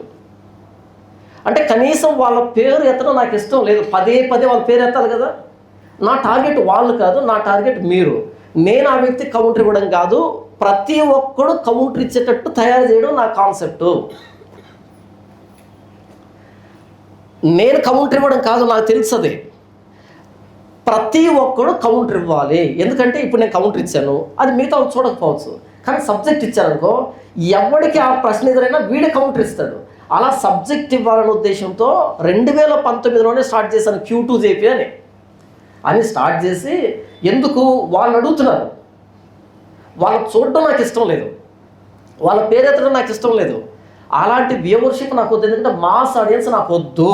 అంటే కనీసం వాళ్ళ పేరు ఎత్తడం నాకు ఇష్టం లేదు. పదే పదే వాళ్ళ పేరు ఎత్తాలి కదా. నా టార్గెట్ వాళ్ళు కాదు, నా టార్గెట్ మీరు. నేను ఆ వ్యక్తి కౌంటర్ ఇవ్వడం కాదు, ప్రతి ఒక్కడు కౌంటర్ ఇచ్చేటట్టు తయారు చేయడం నా కాన్సెప్టు. నేను కౌంటర్ ఇవ్వడం కాదు, నాకు తెలుసది. ప్రతి ఒక్కడు కౌంటర్ ఇవ్వాలి. ఎందుకంటే ఇప్పుడు నేను కౌంటర్ ఇచ్చాను, అది మిగతా చూడకపోవచ్చు, కానీ సబ్జెక్ట్ ఇచ్చాననుకో ఎవరికి ఆ ప్రశ్న ఎదురైనా వీడే కౌంటర్ ఇస్తాడు. అలా సబ్జెక్ట్ ఇవ్వాలనే ఉద్దేశంతో 2019లోనే స్టార్ట్ చేశాను Q2JP అని స్టార్ట్ చేసి, ఎందుకు వాళ్ళు అడుగుతున్నారు, వాళ్ళని చూడడం నాకు ఇష్టం లేదు, వాళ్ళ పేరెత్తడం నాకు ఇష్టం లేదు, అలాంటి వ్యూవర్షిప్ నాకు వద్దు, ఎందుకంటే మాస్ ఆడియన్స్ నాకు వద్దు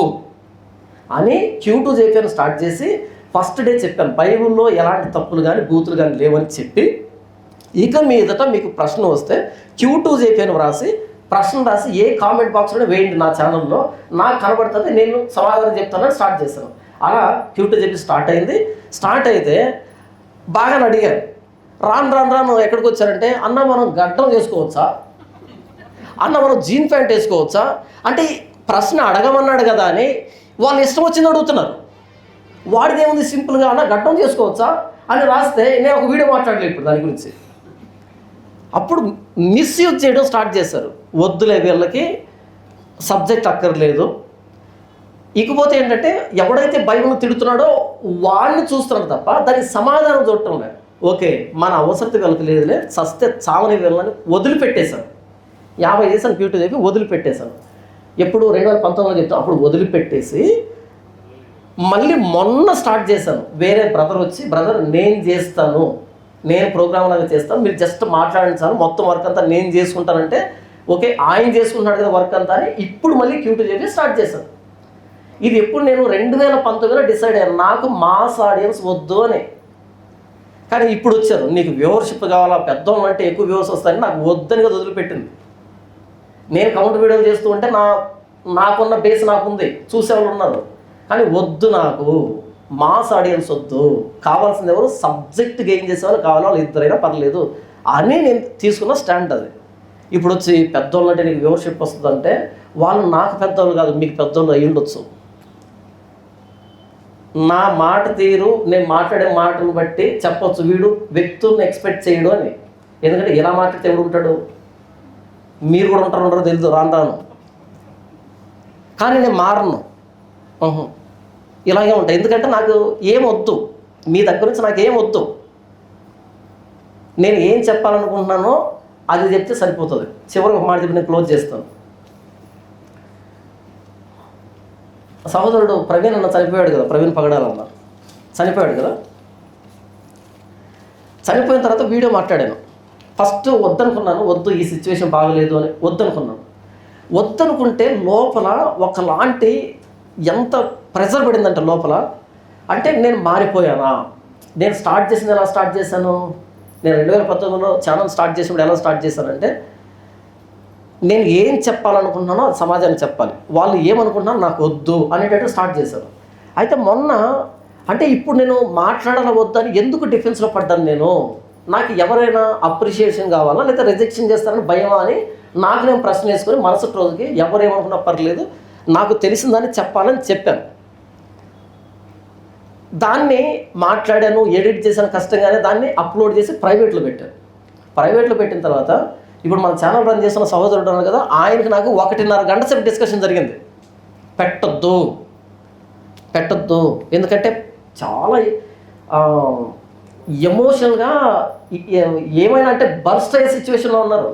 అని Q2JP అని స్టార్ట్ చేసి ఫస్ట్ డే చెప్పాను బైబిల్లో ఎలాంటి తప్పులు కానీ బూతులు కానీ లేవని చెప్పి, ఇక మీదట మీకు ప్రశ్న వస్తే Q2JP అని ప్రశ్న రాసి ఏ కామెంట్ బాక్స్లో వేయండి నా ఛానల్లో, నాకు కనబడుతుంది, నేను సమాధానం చెప్తానని స్టార్ట్ చేశాను. అలా Q2JP స్టార్ట్ అయింది. స్టార్ట్ అయితే బాగా అడిగారు. రాను ఎక్కడికి వచ్చారంటే, అన్న మనం గడ్డం చేసుకోవచ్చా, అన్న మనం జీన్ ప్యాంట్ వేసుకోవచ్చా అంటే, ప్రశ్న అడగమన్నాడు కదా అని వాళ్ళు ఇష్టం వచ్చింది అడుగుతున్నారు. వాడిది ఏముంది, సింపుల్గా అన్న గడ్డం చేసుకోవచ్చా అని రాస్తే నేను ఒక వీడియో మాట్లాడలేదు ఇప్పుడు దాని గురించి. అప్పుడు మిస్యూజ్ చేయడం స్టార్ట్ చేశారు. వద్దులే, వీళ్ళకి సబ్జెక్ట్ అక్కర్లేదు. ఇకపోతే ఏంటంటే, ఎవడైతే బైబిల్ని తిడుతున్నాడో వాడిని చూస్తున్నాడు తప్ప దానికి సమాధానం చూడటం లేదు. ఓకే, మన అవసరత వీళ్ళకి లేదులే, సస్తే చావని వీళ్ళని వదిలిపెట్టేశాను. 50 చేశాను Q2JP, వదిలిపెట్టేశాను. ఎప్పుడు 2019లో చెప్తాను, అప్పుడు వదిలిపెట్టేసి మళ్ళీ మొన్న స్టార్ట్ చేశాను. వేరే బ్రదర్ వచ్చి, బ్రదర్ నేను చేస్తాను, నేను ప్రోగ్రామ్ లాగా చేస్తాను, మీరు జస్ట్ మాట్లాడించాను, మొత్తం వర్క్ అంతా నేను చేసుకుంటానంటే, ఓకే ఆయన చేసుకుంటున్నాడు కదా వర్క్ అంతా అని ఇప్పుడు మళ్ళీ Q2JP స్టార్ట్ చేశాను. ఇది ఎప్పుడు నేను 2019లో డిసైడ్ అయ్యాను, నాకు మాస్ ఆడియన్స్ వద్దు అని. కానీ ఇప్పుడు వచ్చారు, నీకు వ్యూవర్షిప్ కావాలా, పెద్దవాళ్ళు అంటే ఎక్కువ వ్యూవర్స్ వస్తాయని నాకు వద్దని కదా వదిలిపెట్టింది. నేను కౌంటర్ వీడియోలు చేస్తూ ఉంటే నాకున్న బేస్ నాకుంది, చూసేవాళ్ళు ఉన్నారు. కానీ వద్దు, నాకు మాస్ ఆడియన్స్ వద్దు, కావాల్సింది ఎవరు సబ్జెక్ట్ గెయిన్ చేసేవాళ్ళు కావాలో వాళ్ళు ఇద్దరైనా పర్లేదు అని నేను తీసుకున్న స్టాండ్ అది. ఇప్పుడు వచ్చి పెద్దోళ్ళు అంటే నీకు వ్యూవర్షిప్ వస్తుందంటే, వాళ్ళు నాకు పెద్దోళ్ళు కాదు, మీకు పెద్దోళ్ళు అయ్యి ఉండొచ్చు. నా మాట తీరు, నేను మాట్లాడే మాటలు బట్టి చెప్పొచ్చు వీడు వ్యక్తుల్ని ఎక్స్పెక్ట్ చేయడు అని. ఎందుకంటే ఇలా మాట్లాడితే ఎవడు ఉంటాడు, మీరు కూడా ఉంటారో తెలియదు రాను. కానీ నేను మారను, ఇలాగే ఉంటాయి. ఎందుకంటే నాకు ఏమొద్దు, మీ దగ్గర నుంచి నాకు ఏమొద్దు, నేను ఏం చెప్పాలనుకుంటున్నానో అది చెప్తే సరిపోతుంది. చివరికి ఒక మాట చెప్పి నేను క్లోజ్ చేస్తాను. సహోదరుడు ప్రవీణ్ అన్న చనిపోయాడు కదా, ప్రవీణ్ పగడాలన్న చనిపోయాడు కదా. చనిపోయిన తర్వాత వీడియో మాట్లాడాను. ఫస్ట్ వద్దనుకున్నాను, వద్దు ఈ సిచ్యువేషన్ బాగలేదు అని వద్దనుకున్నాను. వద్దనుకుంటే లోపల ఒకలాంటి ఎంత ప్రెజర్ పడిందంటే లోపల, అంటే నేను మారిపోయానా, నేను స్టార్ట్ చేసింది ఎలా స్టార్ట్ చేశాను, నేను 2019లో ఛానల్ స్టార్ట్ చేసినప్పుడు ఎలా స్టార్ట్ చేశానంటే, నేను ఏం చెప్పాలనుకుంటున్నానో అది సమాజానికి చెప్పాలి, వాళ్ళు ఏమనుకుంటున్నారో నాకు వద్దు అనేటట్టు స్టార్ట్ చేశాను. అయితే మొన్న అంటే ఇప్పుడు నేను మాట్లాడాల వద్దని ఎందుకు డిఫెన్స్లో పడ్డాను, నాకు ఎవరైనా అప్రిషియేషన్ కావాలా లేదా రిజెక్షన్ చేస్తారని భయమా అని నాకు నేను ప్రశ్న వేసుకొని మరుసటి రోజుకి ఎవరేమనుకున్నా పర్లేదు, నాకు తెలిసిందని చెప్పాలని చెప్పాను. దాన్ని మాట్లాడాను, ఎడిట్ చేశాను కష్టంగానే, దాన్ని అప్లోడ్ చేసి ప్రైవేట్లో పెట్టాను. ప్రైవేట్లో పెట్టిన తర్వాత ఇప్పుడు మన ఛానల్ రన్ చేస్తున్న సహోదరుడు ఉన్నారు కదా, ఆయనకి నాకు 1.5 గంట సేపు డిస్కషన్ జరిగింది. పెట్టొద్దు ఎందుకంటే చాలా ఎమోషనల్గా ఏమైనా అంటే బర్స్ట్ అయ్యే సిచ్యువేషన్లో ఉన్నారు.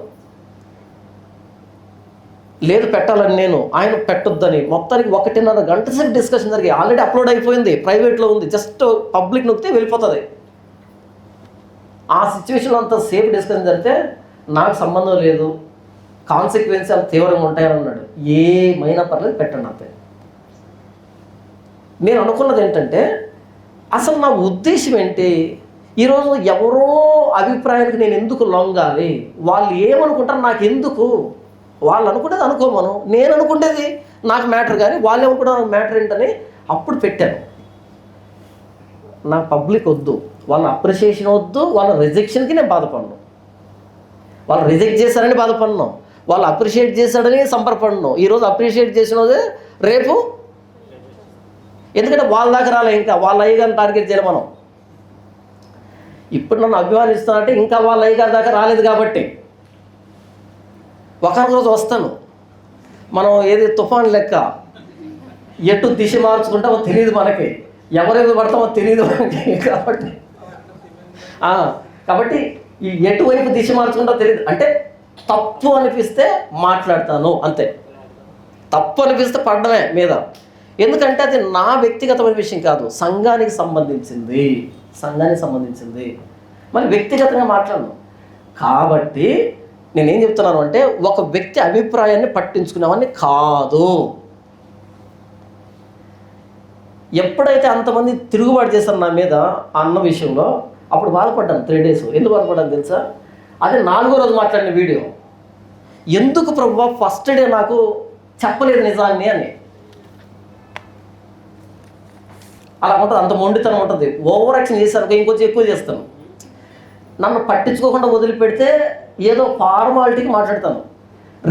లేదు పెట్టాలని ఆయన పెట్టొద్దని మొత్తానికి 1.5 గంట సేపు డిస్కషన్ జరిగి ఆల్రెడీ అప్లోడ్ అయిపోయింది, ప్రైవేట్లో ఉంది, జస్ట్ పబ్లిక్ నొక్కితే వెళ్ళిపోతుంది. ఆ సిచ్యువేషన్లో అంత సేపు డిస్కషన్ జరిగితే నాకు సంబంధం లేదు, కాన్సిక్వెన్స్ అంత తీవ్రంగా ఉంటాయని అన్నాడు. ఏమైనా పర్లేదు పెట్టండి అంతే. నేను అనుకున్నది ఏంటంటే, అసలు నా ఉద్దేశం ఏంటి, ఈరోజు ఎవరో అభిప్రాయానికి నేను ఎందుకు లొంగాలి, వాళ్ళు ఏమనుకుంటారు నాకు ఎందుకు, వాళ్ళు అనుకునేది అనుకోమను, నేను అనుకునేది నాకు మ్యాటర్, కానీ వాళ్ళు ఏమనుకుంటారు నాకు మ్యాటర్ ఏంటని అప్పుడు పెట్టాను. నాకు పబ్లిక్ వద్దు, వాళ్ళ అప్రిషియేషన్ వద్దు, వాళ్ళ రిజెక్షన్కి నేను బాధపడను. వాళ్ళు రిజెక్ట్ చేశారని బాధపడను, వాళ్ళు అప్రిషియేట్ చేశాడని సంబరపడను. ఈరోజు అప్రిషియేట్ చేసినదే రేపు ఎందుకంటే వాళ్ళ దాకా రాలే, ఇంకా వాళ్ళ అయ్యగారిని టార్గెట్ చేయాలి మనం. ఇప్పుడు నన్ను అభిమానిస్తానంటే ఇంకా వాళ్ళ అయ్యగారి దాకా రాలేదు కాబట్టి ఒకనొక రోజు వస్తాను. మనం ఏది తుఫాన్ లెక్క ఎటు దిశ మార్చుకుంటామో తెలియదు మనకి, ఎవరేదో పడతామో తెలియదు మనకి. కాబట్టి ఈ ఎటువైపు దిశ మార్చుకుంటామో తెలియదు. అంటే తప్పు అనిపిస్తే మాట్లాడతాను అంతే, తప్పు అనిపిస్తే పడ్డమే మీద. ఎందుకంటే అది నా వ్యక్తిగతమైన విషయం కాదు, సంఘానికి సంబంధించింది. మరి వ్యక్తిగతంగా మాట్లాడను. కాబట్టి నేనేం చెప్తున్నాను అంటే ఒక వ్యక్తి అభిప్రాయాన్ని పట్టించుకునేవాడిని కాదు. ఎప్పుడైతే అంతమంది తిరుగుబాటు చేశారు నా మీద అన్న విషయంలో, అప్పుడు బాధపడ్డాను 3 days. ఎందుకు బాధపడ్డాను తెలుసా? అదే 4వ రోజు మాట్లాడిన వీడియో. ఎందుకు ప్రభువా ఫస్ట్ డే నాకు చెప్పలేదు నిజాన్ని అని. అలా ఉంటుంది, అంత మొండితనం ఉంటుంది. ఓవర్ యాక్షన్ చేశాను, ఇంకొంచెం ఎక్కువ చేస్తాను. నన్ను పట్టించుకోకుండా వదిలిపెడితే ఏదో ఫార్మాలిటీకి మాట్లాడతాను.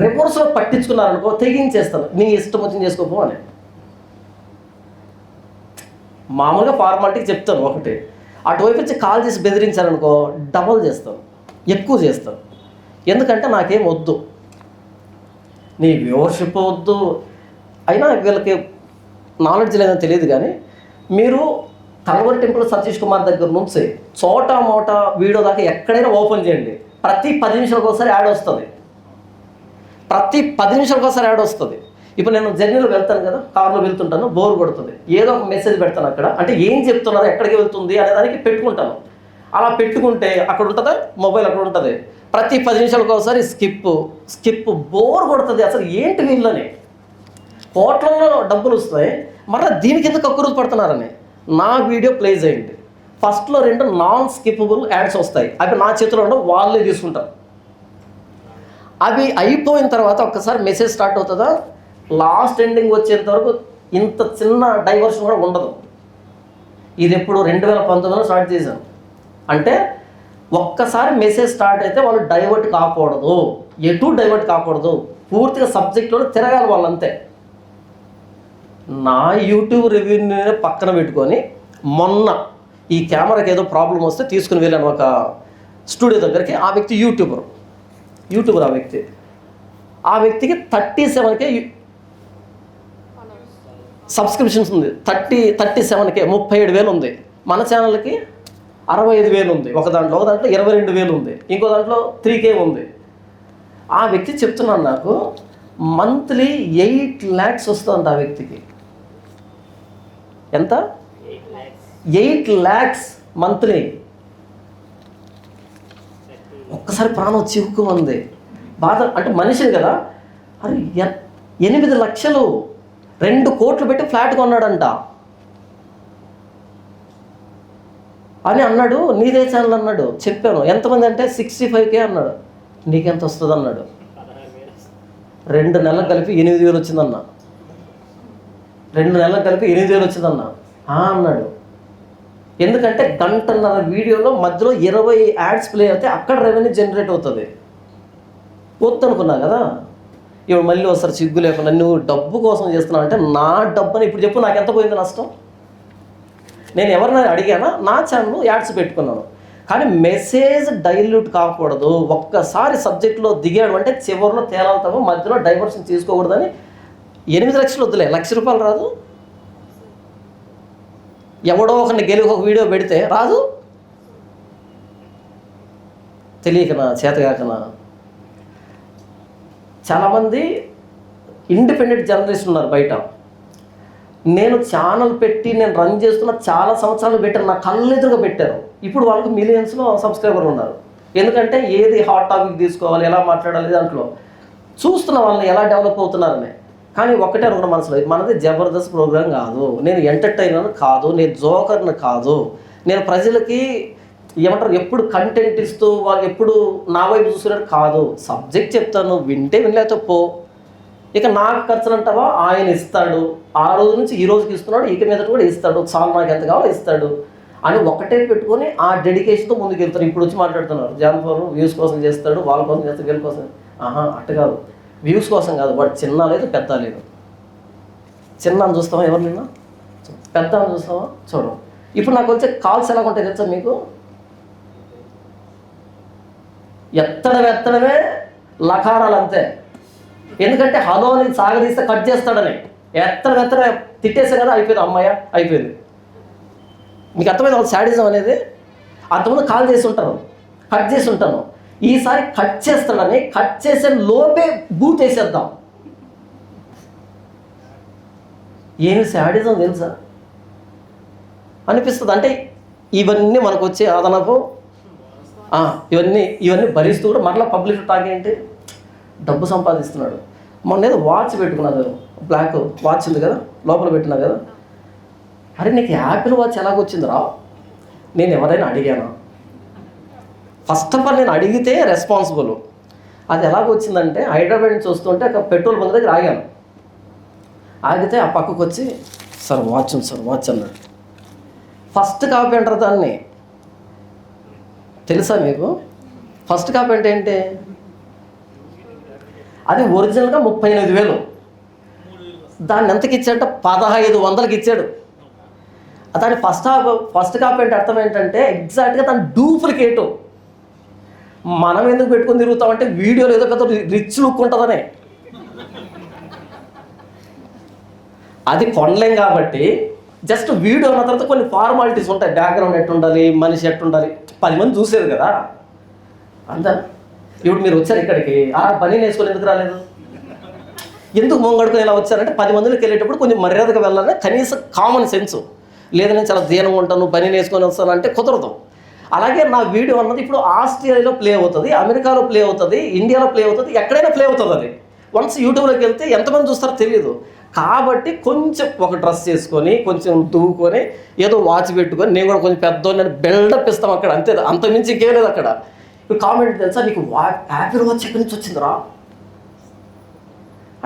రివర్స్లో పట్టించుకున్నారనుకో తెగించేస్తాను, నీ ఇష్టం వచ్చింది చేసుకోపో అని. మామూలుగా ఫార్మాలిటీకి చెప్తాను ఒకటి, అటువైపు వచ్చి కాల్ చేసి బెదిరించారనుకో డబల్ చేస్తాను, ఎక్కువ చేస్తాను. ఎందుకంటే నాకేం వద్దు, నీ వ్యూవర్షిప్ వద్దు. అయినా వీళ్ళకి నాలెడ్జ్ లేదని తెలియదు. కానీ మీరు కల్వరి టెంపుల్ సతీష్ కుమార్ దగ్గర నుంచి చోటా మోటా వీడియో దాకా ఎక్కడైనా ఓపెన్ చేయండి, ప్రతి 10 నిమిషాలకు ఒకసారి యాడ్ వస్తుంది. ఇప్పుడు నేను జర్నీలో వెళ్తాను కదా, కార్లో వెళ్తుంటాను, బోర్ కొడుతుంది, ఏదో ఒక మెసేజ్ పెడతాను అక్కడ. అంటే ఏం చెప్తున్నారు, ఎక్కడికి వెళ్తుంది అనే దానికి పెట్టుకుంటాను. అలా పెట్టుకుంటే అక్కడ ఉంటుందా మొబైల్, అక్కడ ఉంటుంది. ప్రతి 10 నిమిషాలకు ఒకసారి స్కిప్ బోర్ కొడుతుంది. అసలు ఏంటి వీళ్ళని, కోట్లలో డబ్బులు వస్తాయి, మళ్ళీ దీనికి ఎందుకు కక్కురు పడుతున్నారని. నా వీడియో ప్లే చేయండి, ఫస్ట్లో 2 నాన్ స్కిప్పబుల్ యాడ్స్ వస్తాయి. అవి నా చేతిలో ఉండవు, వాళ్ళే తీసుకుంటారు. అవి అయిపోయిన తర్వాత ఒక్కసారి మెసేజ్ స్టార్ట్ అవుతుందా, లాస్ట్ ఎండింగ్ వచ్చేంత వరకు ఇంత చిన్న డైవర్షన్ కూడా ఉండదు. ఇది ఎప్పుడు 2019లో స్టార్ట్ చేశాను. అంటే ఒక్కసారి మెసేజ్ స్టార్ట్ అయితే వాళ్ళు డైవర్ట్ కాకూడదు, డైవర్ట్ కాకూడదు, పూర్తిగా సబ్జెక్ట్లోనే తిరగాలి వాళ్ళంతే. నా యూట్యూబ్ రివ్యూని పక్కన పెట్టుకొని మొన్న ఈ కెమెరాకి ఏదో ప్రాబ్లం వస్తే తీసుకుని వెళ్ళాను ఒక స్టూడియో దగ్గరికి. ఆ వ్యక్తి యూట్యూబర్ ఆ వ్యక్తికి 37K సబ్స్క్రిప్షన్స్ ఉంది. 37K 37,000 ఉంది. మన ఛానల్కి 65,000 ఉంది. ఒక దాంట్లో 22,000 ఉంది, ఇంకో దాంట్లో 3K ఉంది. ఆ వ్యక్తి చెప్తున్నాను, నాకు మంత్లీ 8 lakhs వస్తుంది. ఆ వ్యక్తికి ఎంత? 8 lakhs మంత్లీ. ఒక్కసారి ప్రాణం చిక్కుకుంది, బాధ. అంటే మనిషిని కదా, అరే 8 లక్షలు 2 కోట్లు పెట్టి ఫ్లాట్ కొన్నాడంట అని అన్నాడు. నీదే ఛానల్ అన్నాడు. చెప్పాను ఎంతమంది అంటే 65K అన్నాడు. నీకెంత వస్తుంది అన్నాడు. 2 నెలలకు కలిపి 8,000 వచ్చిందన్న. 2 నెలలకు కలిపి 8,000 వచ్చిందన్న అన్నాడు. ఎందుకంటే 1.5 వీడియోలో మధ్యలో 20 యాడ్స్ ప్లే అయితే అక్కడ రెవెన్యూ జనరేట్ అవుతుంది. వద్దనుకున్నా కదా. ఇప్పుడు మళ్ళీ ఒకసారి సిగ్గు లేకుండా నువ్వు డబ్బు కోసం చేస్తున్నావు అంటే, నా డబ్బుని ఇప్పుడు చెప్పు, నాకు ఎంత పోయింది నష్టం? నేను ఎవరినైనా అడిగానా? నా ఛానల్ యాడ్స్ పెట్టుకున్నాను. కానీ మెసేజ్ డైల్యూట్ కాకూడదు. ఒక్కసారి సబ్జెక్ట్లో దిగాడు అంటే చివరిలో తేలాలతాము, మధ్యలో డైవర్షన్ తీసుకోకూడదని 8 లక్షలు వద్దులే, ₹1,00,000 రాదు. ఎవడో ఒకరిని గెలిచి ఒక వీడియో పెడితే రాదు. తెలియకనా, చేతగాకనా. చాలామంది ఇండిపెండెంట్ జర్నలిస్ట్ ఉన్నారు బయట. నేను ఛానల్ పెట్టి నేను రన్ చేస్తున్న చాలా సంవత్సరాలు పెట్టారు, నా కళ్ళెదురుగా పెట్టారు. ఇప్పుడు వాళ్ళకి మిలియన్స్లో సబ్స్క్రైబర్లు ఉన్నారు. ఎందుకంటే ఏది హాట్ టాపిక్ తీసుకోవాలి, ఎలా మాట్లాడాలి, దాంట్లో చూస్తున్న వాళ్ళని ఎలా డెవలప్ అవుతున్నారని. కానీ ఒకటే అనుకున్న మనసులో, మనది జబర్దస్త్ ప్రోగ్రామ్ కాదు, నేను ఎంటర్టైనర్ కాదు, నేను జోకర్ని కాదు, నేను ప్రజలకి ఏమంటారు ఎప్పుడు కంటెంట్ ఇస్తూ వాళ్ళు ఎప్పుడు నా వైపు చూస్తున్నట్టు కాదు. సబ్జెక్ట్ చెప్తాను, వింటే వినలేకపోతే పో. ఇక నాకు ఖర్చులు అంటావా, ఆయన ఇస్తాడు. ఆ రోజు నుంచి ఈ రోజుకి ఇస్తున్నాడు, ఇక మీద కూడా ఇస్తాడు, చాలు నాకు ఎంత కావాలో ఇస్తాడు అని ఒకటే పెట్టుకొని ఆ డెడికేషన్తో ముందుకు వెళ్తారు. ఇప్పుడు వచ్చి మాట్లాడుతున్నారు జాన్ఫోర్ వ్యూస్ కోసం చేస్తాడు, వాళ్ళ కోసం చేస్తాడు, వీళ్ళ కోసం. అట్ట కాదు, వ్యూస్ కోసం కాదు. వాడు చిన్న లేదు పెద్ద లేదు, చిన్న చూస్తావా ఎవరు నిన్న, పెద్ద చూస్తావా చూడవు. ఇప్పుడు నాకు వచ్చే కాల్స్ ఎలా ఉంటాయి తెలుసా మీకు? ఎత్తడమే లకారాలు అంతే. ఎందుకంటే హలో అని సాగదీస్తే కట్ చేస్తాడని. ఎత్తడమే తిట్టేసాం కదా, అయిపోయింది, అమ్మాయ అయిపోయింది. మీకు అర్థమైంది వాళ్ళు శాడిజం అనేది. అంతకుముందు కాల్ చేసి ఉంటారు, కట్ చేసి ఉంటాను. ఈసారి కట్ చేస్తాడని కట్ చేసే లోపే బూట్ వేసేద్దాం. ఏమి శాడిజం తెలుసా అనిపిస్తుంది. అంటే ఇవన్నీ మనకు వచ్చే అదనపు ఇవన్నీ భరిస్తూ కూడా మరలా పబ్లిక్ టాక్ ఏంటి, డబ్బు సంపాదిస్తున్నాడు. మొన్న ఏదో వాచ్ పెట్టుకున్నాడు, బ్లాక్ వాచ్ ఉంది కదా లోపల పెట్టినా కదా. అరే నీకు యాపిల్ వాచ్ ఎలాగొచ్చిందిరా? నేను ఎవరైనా అడిగానా? ఫస్ట్ ఆఫ్ ఆల్ నేను అడిగితే రెస్పాన్సిబుల్. అది ఎలాగొచ్చిందంటే హైదరాబాద్ నుంచి వస్తుంటే అక్కడ పెట్రోల్ బంక్ దగ్గర ఆగాను. ఆగితే ఆ పక్కకు వచ్చి సార్ వాచ్ ఉంది సార్ వాచ్ అన్నాడు. ఫస్ట్ కాపీ అంటారు దాన్ని, తెలుసా మీకు? ఫస్ట్ కాపీ అంటే ఏంటి? అది ఒరిజినల్గా 38,000, దాన్ని ఎంతకి ఇచ్చాడంటే 1,500కి ఇచ్చాడు. దాని ఫస్ట్ కాపీ అంటే అర్థం ఏంటంటే ఎగ్జాక్ట్గా దాని డూప్లికేటు. మనం ఎందుకు పెట్టుకుని తిరుగుతామంటే వీడియోలో ఏదో పెద్ద రిచ్ లుక్ ఉంటుందనే. అది కొనలేం కాబట్టి జస్ట్ వీడియో అన్న తర్వాత కొన్ని ఫార్మాలిటీస్ ఉంటాయి. బ్యాక్గ్రౌండ్ ఎట్టుండాలి, మనిషి ఎట్టుండాలి, 10 మంది చూసేది కదా అంతా. ఇప్పుడు మీరు వచ్చారు ఇక్కడికి, ఆ పని వేసుకొని ఎందుకు రాలేదు? ఎందుకు మొంగడుకొని ఇలా వచ్చారంటే 10 మందిలోకి వెళ్ళేటప్పుడు కొంచెం మర్యాదగా వెళ్ళాలని కనీసం కామన్ సెన్స్. లేదా నేను చాలా దీనంగా ఉంటాను, పని వేసుకొని వస్తానంటే కుదరదు. అలాగే నా వీడియో అన్నది ఇప్పుడు ఆస్ట్రేలియాలో ప్లే అవుతుంది, అమెరికాలో ప్లే అవుతుంది, ఇండియాలో ప్లే అవుతుంది, ఎక్కడైనా ప్లే అవుతుంది. అది వన్స్ యూట్యూబ్లోకి వెళ్తే ఎంతమంది చూస్తారో తెలియదు. కాబట్టి కొంచెం ఒక డ్రెస్ చేసుకొని కొంచెం దువ్వుకొని ఏదో వాచ్ పెట్టుకొని నేను కూడా కొంచెం పెద్దోని బిల్డప్ ఇస్తాం అక్కడ, అంతే. అంతకుమించి ఇంకేం లేదు అక్కడ. ఇప్పుడు కామెంట్ తెలుసా, నీకు యాపిల్ వాచ్ ఎక్కడి నుంచి వచ్చిందిరా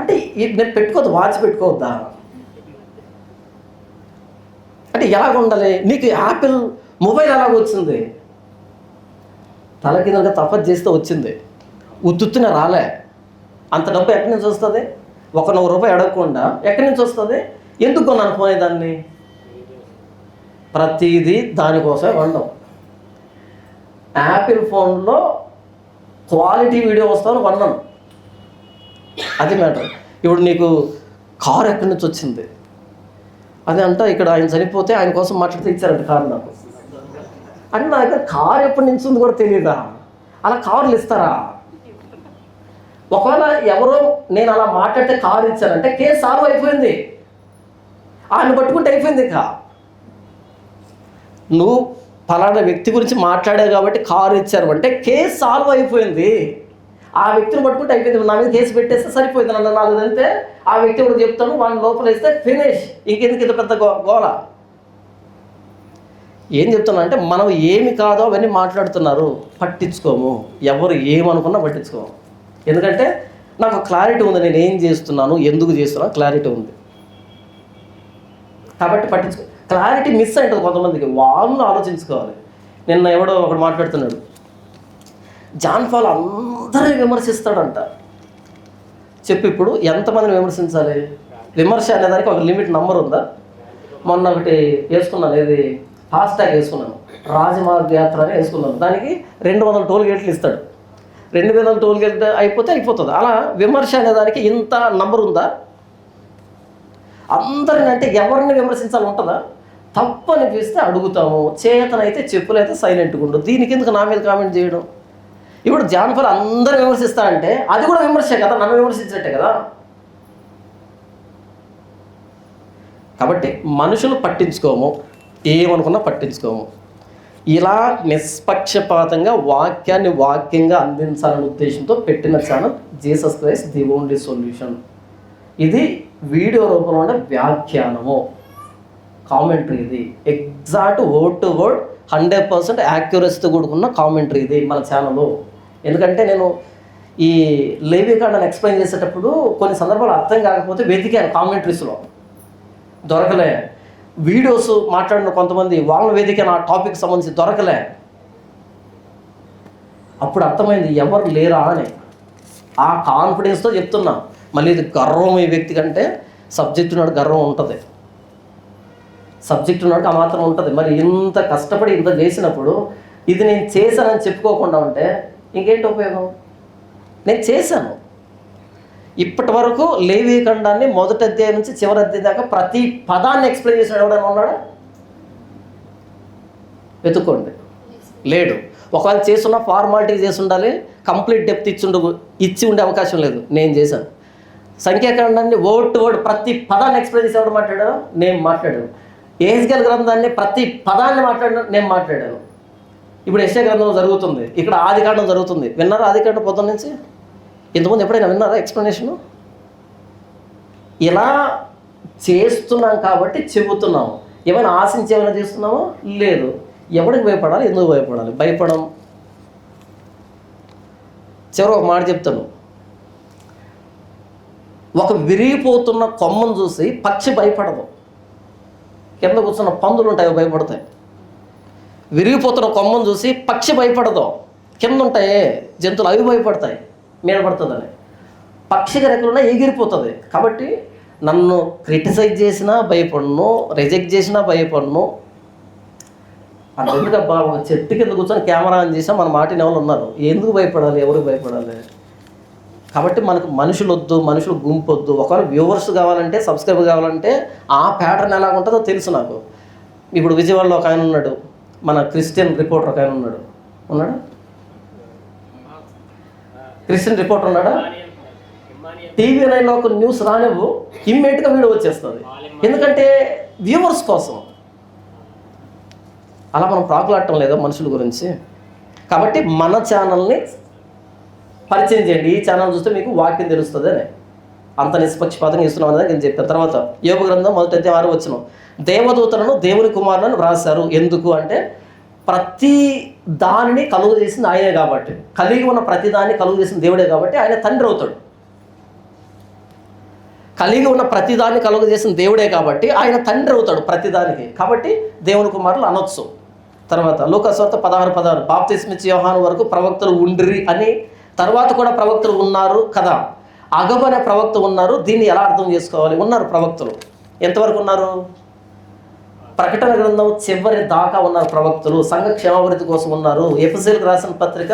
అంటే నేను పెట్టుకోవద్దు, వాచ్ పెట్టుకోవద్దా అంటే ఎలాగ ఉండాలి? నీకు యాపిల్ మొబైల్ ఎలాగ వచ్చింది? తల కిందగా తపస్సు చేస్తే వచ్చింది, ఉత్తున రాలే. అంత డబ్బు ఎక్కడి నుంచి వస్తుంది? 100 రూపాయలు అడగకుండా ఎక్కడి నుంచి వస్తుంది? ఎందుకు కొన్నాను పోయేదాన్ని? ప్రతిదీ దానికోసమే వండం. యాపిల్ ఫోన్లో క్వాలిటీ వీడియో వస్తామని కొన్నాను, అది మ్యాటర్. ఇప్పుడు నీకు కారు ఎక్కడి నుంచి వచ్చింది? అది అంతా ఇక్కడ ఆయన చనిపోతే ఆయన కోసం మాట్లాడితే ఇచ్చారంట కారు నాకు. అని నా దగ్గర కారు ఎప్పటి నుంచి ఉంది కూడా తెలియదా? అలా కార్లు ఇస్తారా? ఒకవేళ ఎవరో నేను అలా మాట్లాడితే కారు ఇచ్చారంటే కేసు సాల్వ్ అయిపోయింది, ఆయన పట్టుకుంటే అయిపోయింది. ఇక నువ్వు ఫలానా వ్యక్తి గురించి మాట్లాడావు కాబట్టి కారు ఇచ్చారు అంటే కేసు సాల్వ్ అయిపోయింది. ఆ వ్యక్తిని పట్టుకుంటే అయిపోయింది. నా మీద కేసు పెట్టేస్తే సరిపోయింది. నన్ను నాకు అంతే. ఆ వ్యక్తి కూడా చెప్తాను, వాళ్ళని లోపల వేస్తే ఫినిష్. ఇంకెందుకు ఇంత పెద్ద గోల? ఏం చెప్తున్నా అంటే మనం ఏమి కాదో అవన్నీ మాట్లాడుతున్నారు, పట్టించుకోము. ఎవరు ఏమనుకున్నా పట్టించుకోము. ఎందుకంటే నాకు క్లారిటీ ఉంది, నేను ఏం చేస్తున్నాను, ఎందుకు చేస్తున్నాను క్లారిటీ ఉంది కాబట్టి పట్టించుకో. క్లారిటీ మిస్ అయింటుంది కొంతమందికి, వాళ్ళు ఆలోచించుకోవాలి. నిన్న ఎవడో ఒకడు మాట్లాడుతున్నాడు, జాన్ పాల్ అందరినీ విమర్శిస్తాడంట. చెప్పు ఇప్పుడు ఎంతమందిని విమర్శించాలి? విమర్శ అనేదానికి ఒక లిమిట్ నెంబర్ ఉందా? మొన్న ఒకటి వేసుకున్నాను, ఏది ఫాస్టాగ్ వేసుకున్నాను, రాజమార్గ యాత్ర అని వేసుకున్నాను. దానికి 200 టోల్ గేట్లు ఇస్తాడు. 200 టోల్ గేట్ అయిపోతుంది. అలా విమర్శ అనేదానికి ఇంత నంబర్ ఉందా? అందరిని అంటే ఎవరిని విమర్శించాలి ఉంటుందా? తప్పు అనిపిస్తే అడుగుతాము, చేతనైతే చెప్పులైతే సైలెంట్గా ఉండు. దీనికి ఎందుకు నా మీద కామెంట్ చేయడం? ఇప్పుడు జాన్ పాల్ అందరూ విమర్శిస్తా అంటే అది కూడా విమర్శే కదా, నన్ను విమర్శించినట్టే కదా. కాబట్టి మనుషులు పట్టించుకోము, ఏమనుకున్నా పట్టించుకోము. ఇలా నిష్పక్షపాతంగా వాక్యంగా అందించాలనే ఉద్దేశంతో పెట్టిన channel Jesus Christ the only solution. ఇది వీడియో రూపంలో ఉండే వ్యాఖ్యానము, కామెంటరీ. ఇది ఎగ్జాక్ట్ వర్డ్ టు వర్డ్ 100% యాక్యురసీతో కూడుకున్న కామెంటరీ ఇది మన ఛానల్. ఎందుకంటే నేను ఈ లేవి కాండాన్ని ఎక్స్ప్లెయిన్ చేసేటప్పుడు కొన్ని సందర్భాలు అర్థం కాకపోతే వెతికాను, కామెంటరీస్లో దొరకలే. వీడియోస్ మాట్లాడిన కొంతమంది వాళ్ళని వెతికాను, ఆ టాపిక్ సంబంధించి దొరకలే. అప్పుడు అర్థమైంది ఎవరు లేరా అని. ఆ కాన్ఫిడెన్స్తో చెప్తున్నా. మళ్ళీ ఇది గర్వం ఈ వ్యక్తి కంటే సబ్జెక్ట్ ఉన్నాడు గర్వం ఉంటుంది, సబ్జెక్ట్ ఉన్నాడు ఆ మాత్రం ఉంటుంది. మరి ఇంత కష్టపడి ఇంత చేసినప్పుడు ఇది నేను చేశానని చెప్పుకోకుండా ఉంటే ఇంకేంటి ఉపయోగం? నేను చేశాను. ఇప్పటి వరకు లేవీఖండాన్ని మొదటి అధ్యాయం నుంచి చివరి అధ్యాయం దాకా ప్రతి పదాన్ని ఎక్స్ప్లెయిన్ చేసిన ఎవడైనా ఉన్నాడా? వెతుక్కోండి, లేడు. ఒకవేళ చేస్తున్న ఫార్మాలిటీ చేసి ఉండాలి, కంప్లీట్ డెప్త్ ఇచ్చి ఉండే అవకాశం లేదు. నేను చేశాను. సంఖ్యాకాండాన్ని వర్డ్ టు వర్డ్ ప్రతి పదాన్ని ఎక్స్ప్లెయిన్ చేసి ఎవడు మాట్లాడాను? నేను మాట్లాడాను. యెహెజ్కేలు గ్రంథాన్ని ప్రతి పదాన్ని నేను మాట్లాడాను. ఇప్పుడు యెషయా గ్రంథం జరుగుతుంది, ఇక్కడ ఆదికాండం జరుగుతుంది. విన్నారా ఆదికాండం పొద్దున్న నుంచి? ఇంతకుముందు ఎప్పుడైనా విన్నారా ఎక్స్ప్లెనేషను? ఇలా చేస్తున్నాం కాబట్టి చెబుతున్నాము. ఏమైనా ఆశించి ఏమైనా చేస్తున్నామో లేదు. ఎవరికి భయపడాలి, ఎందుకు భయపడాలి? భయపడం. చివరి ఒక మాట చెప్తాను. ఒక విరిగిపోతున్న కొమ్మను చూసి పక్షి భయపడదు. కింద కూర్చున్న పందులు ఉంటాయి, భయపడతాయి. విరిగిపోతున్న కొమ్మను చూసి పక్షి భయపడదు. కింద ఉంటాయి జంతువులు, అవి భయపడతాయి మీద పడుతుందని. పక్షికి రెక్కలున్నా ఎగిరిపోతుంది. కాబట్టి నన్ను క్రిటిసైజ్ చేసినా భయపడను, రిజెక్ట్ చేసినా భయపడను. అందుకబ్బా ఒక చెట్టు కింద కూర్చొని కెమెరా ఆన్ చేసినా మన మాటిని ఎవరు ఉన్నారు? ఎందుకు భయపడాలి? ఎవరికి భయపడాలి? కాబట్టి మనకు మనుషులు వద్దు, మనుషులు గుంపు వద్దు. ఒకవేళ వ్యూవర్స్ కావాలంటే, సబ్స్క్రైబర్ కావాలంటే ఆ ప్యాటర్న్ ఎలా ఉంటుందో తెలుసు నాకు. ఇప్పుడు విజయవాడలో ఒక ఆయన ఉన్నాడు, మన క్రిస్టియన్ రిపోర్టర్ ఒక ఆయన ఉన్నాడా? క్రిస్టియన్ రిపోర్టర్ ఉన్నాడా? టీవీ 9లో ఒక న్యూస్ రానివ్వు, ఇమ్మీడియట్గా వీడియో వచ్చేస్తుంది. ఎందుకంటే వ్యూవర్స్ కోసం. అలా మనం ప్రాకులాడటం లేదా మనుషుల గురించి? కాబట్టి మన ఛానల్ని పరిచయం చేయండి. ఈ ఛానల్ చూస్తే మీకు వాక్యం తెలుస్తుంది అని అంత నిష్పక్షపాతంగా ఇస్తున్నాం అనేది నేను చెప్పాను. తర్వాత యోబు గ్రంథం 1:6 దేవదూతలను దేవుని కుమారులను వ్రాశారు. ఎందుకు అంటే ప్రతి దానిని కలుగు చేసింది ఆయనే కాబట్టి, కలిగి ఉన్న ప్రతి దాన్ని కలుగు చేసిన దేవుడే కాబట్టి ఆయన తండ్రి అవుతాడు. కలిగి ఉన్న ప్రతిదాన్ని కలుగు చేసిన దేవుడే కాబట్టి ఆయన తండ్రి అవుతాడు ప్రతిదానికి. కాబట్టి దేవుని కుమారులు అనొచ్చు. తర్వాత లూకా సువార్త 16:16 బాప్తిస్మిచ్చి యోహాను వరకు ప్రవక్తలు ఉండ్రి అని, తర్వాత కూడా ప్రవక్తలు ఉన్నారు కదా. అగబు అనే ప్రవక్త ఉన్నారు. దీన్ని ఎలా అర్థం చేసుకోవాలి? ఉన్నారు ప్రవక్తలు. ఎంతవరకు ఉన్నారు? ప్రకటన గ్రంథం చివరి దాకా ఉన్నారు ప్రవక్తలు. సంఘ క్షేమాభివృద్ధి కోసం ఉన్నారు. ఎఫెసీయులకు రాసిన పత్రిక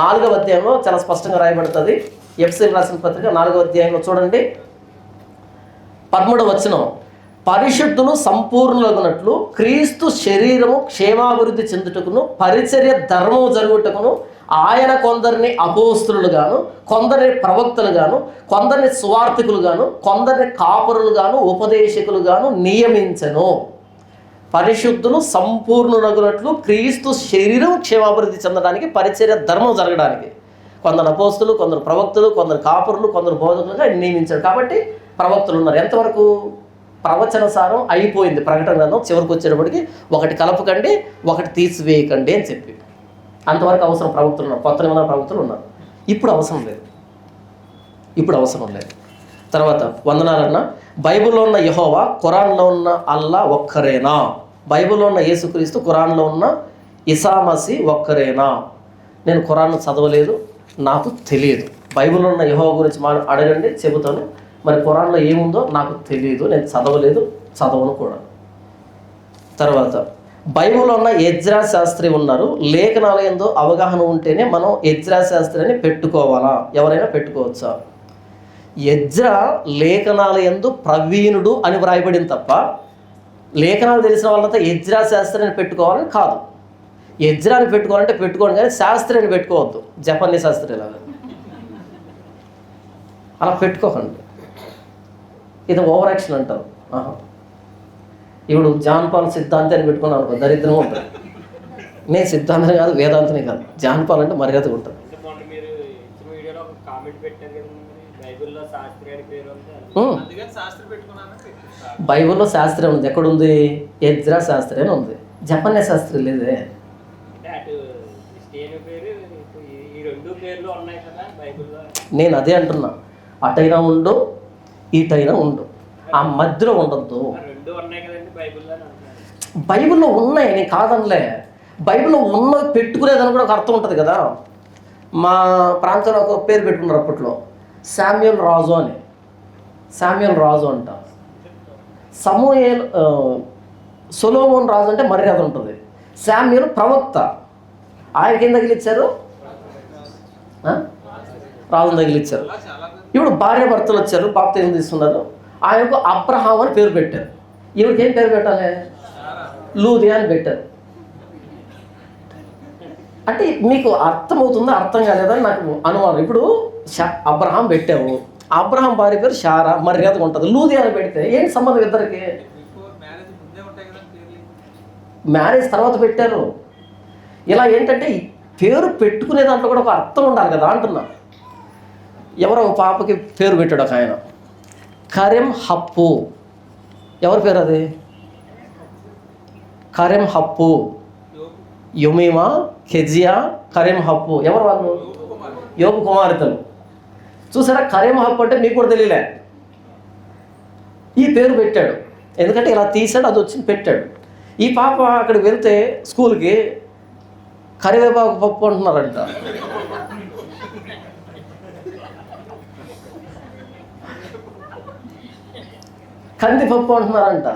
4వ అధ్యాయంలో చాలా స్పష్టంగా రాయబడుతుంది. ఎఫెసీయులకు రాసిన పత్రిక 4వ అధ్యాయంలో చూడండి 13వ పరిశుద్ధులు సంపూర్ణులగునట్లు క్రీస్తు శరీరము క్షేమాభివృద్ధి చెందుటకును పరిచర్య ధర్మము జరుగుటకును ఆయన కొందరిని అపోస్తులుగాను, కొందరిని ప్రవక్తలుగాను, కొందరిని సువార్థికులుగాను, కొందరిని కాపరులుగాను, ఉపదేశకులుగాను నియమించెను. పరిశుద్ధులు సంపూర్ణులగునట్లు క్రీస్తు శరీరం క్షేమాభివృద్ధి చెందడానికి, పరిచర్య ధర్మం జరగడానికి కొందరు అపోస్తులు, కొందరు ప్రవక్తలు, కొందరు కాపరులు, కొందరు బోధకులుగా నియమించాడు. కాబట్టి ప్రవక్తలు ఉన్నారు. ఎంతవరకు? ప్రవచన సారం అయిపోయింది. ప్రకటన గ్రంథం చివరికి వచ్చేటప్పటికి ఒకటి కలపకండి, ఒకటి తీసివేయకండి అని చెప్పి అంతవరకు అవసరం ప్రవక్తలు ఉన్నారు. కొత్త నిబంధన ప్రవక్తలు ఉన్నారు. ఇప్పుడు అవసరం లేదు. తర్వాత వందనాలన్నా బైబిల్లో ఉన్న యెహోవా, ఖురాన్లో ఉన్న అల్లా ఒక్కరేనా? బైబిల్లో ఉన్న యేసుక్రీస్తు, ఖురాన్లో ఉన్న ఈసా మసీహ్ ఒక్కరేనా? నేను ఖురాన్ చదవలేదు, నాకు తెలియదు. బైబిల్లో ఉన్న యెహోవా గురించి అడగండి, చెబుతాను. మరి ఖురాన్లో ఏముందో నాకు తెలియదు, నేను చదవలేదు, చదవను కూడా. తర్వాత బైబిల్లో ఉన్న ఎజ్రా శాస్త్రి ఉన్నారు. లేఖనాల యందు అవగాహన ఉంటేనే మనం ఎజ్రా శాస్త్రిని పెట్టుకోవాలా? ఎవరైనా పెట్టుకోవచ్చా? ఎజ్రా లేఖనాల యందు ప్రవీణుడు అని వ్రాయబడింది తప్ప లేఖనాలు తెలిసిన వాళ్ళంతా ఎజ్రా శాస్త్రిని పెట్టుకోవాలని కాదు. ఎజ్రాని పెట్టుకోవాలంటే పెట్టుకోండి, కానీ శాస్త్రిని పెట్టుకోవద్దు. జపన్నీ శాస్త్రి లాగా అలా పెట్టుకోకండి. ఇది ఓవర్ యాక్షన్ అంటారు. ఇప్పుడు జాన్ పాల్ సిద్ధాంతి అని పెట్టుకున్నాను అనుకో, దరిద్రంగా ఉంటుంది. నేను సిద్ధాంతని కాదు, వేదాంతని కాదు. జాన్ పాల్ అంటే మర్యాదగా ఉంటుంది. బైబిల్లో శాస్త్రి ఉంది. ఎక్కడుంది? ఎజ్రా శాస్త్రి అని ఉంది. జపన్య శాస్త్రి లేదే. నేను అదే అంటున్నా, అటైనా ఉండు, ఇటైనా ఉండు, ఆ మధ్యలో ఉండద్దు. బైబిల్లో ఉన్నాయి, నేను కాదనలే. బైబిల్లో ఉన్నవి పెట్టుకునేదని కూడా ఒక అర్థం ఉంటుంది కదా. మా ప్రాంతంలో ఒక పేరు పెట్టుకున్నారు అప్పట్లో, శామ్యూల్ రాజు అని. శామ్యూయల్ రాజు అంట. సొలొమోన్ రాజు అంటే మర్యాద ఉంటుంది. శామ్యూయల్ ప్రవక్త, ఆయనకి ఏం తగిలిచ్చారు? రాజును తగిలిచ్చారు. ఇప్పుడు భార్య భర్తలు వచ్చారు, బాప్తిజం తీసుకున్నారు. ఆయనకు అబ్రహాం అని పేరు పెట్టారు. ఈవిడికి ఏం పేరు పెట్టాలి? లూదియా అని పెట్టారు. అంటే మీకు అర్థమవుతుందా అర్థం కాలేదని నాకు అనుమానం. ఇప్పుడు అబ్రహాం పెట్టావు, అబ్రహాం భార్య పేరు షారా, మర్యాదగా ఉంటుంది. లూదియా అని పెడితే ఏంటి సంబంధం ఇద్దరికి? మ్యారేజ్ తర్వాత పెట్టారు. ఇలా ఏంటంటే పేరు పెట్టుకునే దాంట్లో కూడా ఒక అర్థం ఉండాలి కదా అంటున్నా. ఎవరో ఒక పాపకి పేరు పెట్టాడు ఒక ఆయన, కరెం హప్పు. ఎవరి పేరు అది? కరెం హప్పు. యుమీమా, కెజియా, కరెం హప్పు. ఎవరు వాళ్ళు? యోబు కుమార్తెలు. చూసారా, కరెం హప్పు అంటే మీకు కూడా తెలియలే. ఈ పేరు పెట్టాడు ఎందుకంటే ఇలా తీసాడు, అది వచ్చి పెట్టాడు. ఈ పాప అక్కడికి వెళ్తే స్కూల్కి కరివేపాకు పప్పు అంటున్నారంట. కందిపప్పు అంటున్నారంట.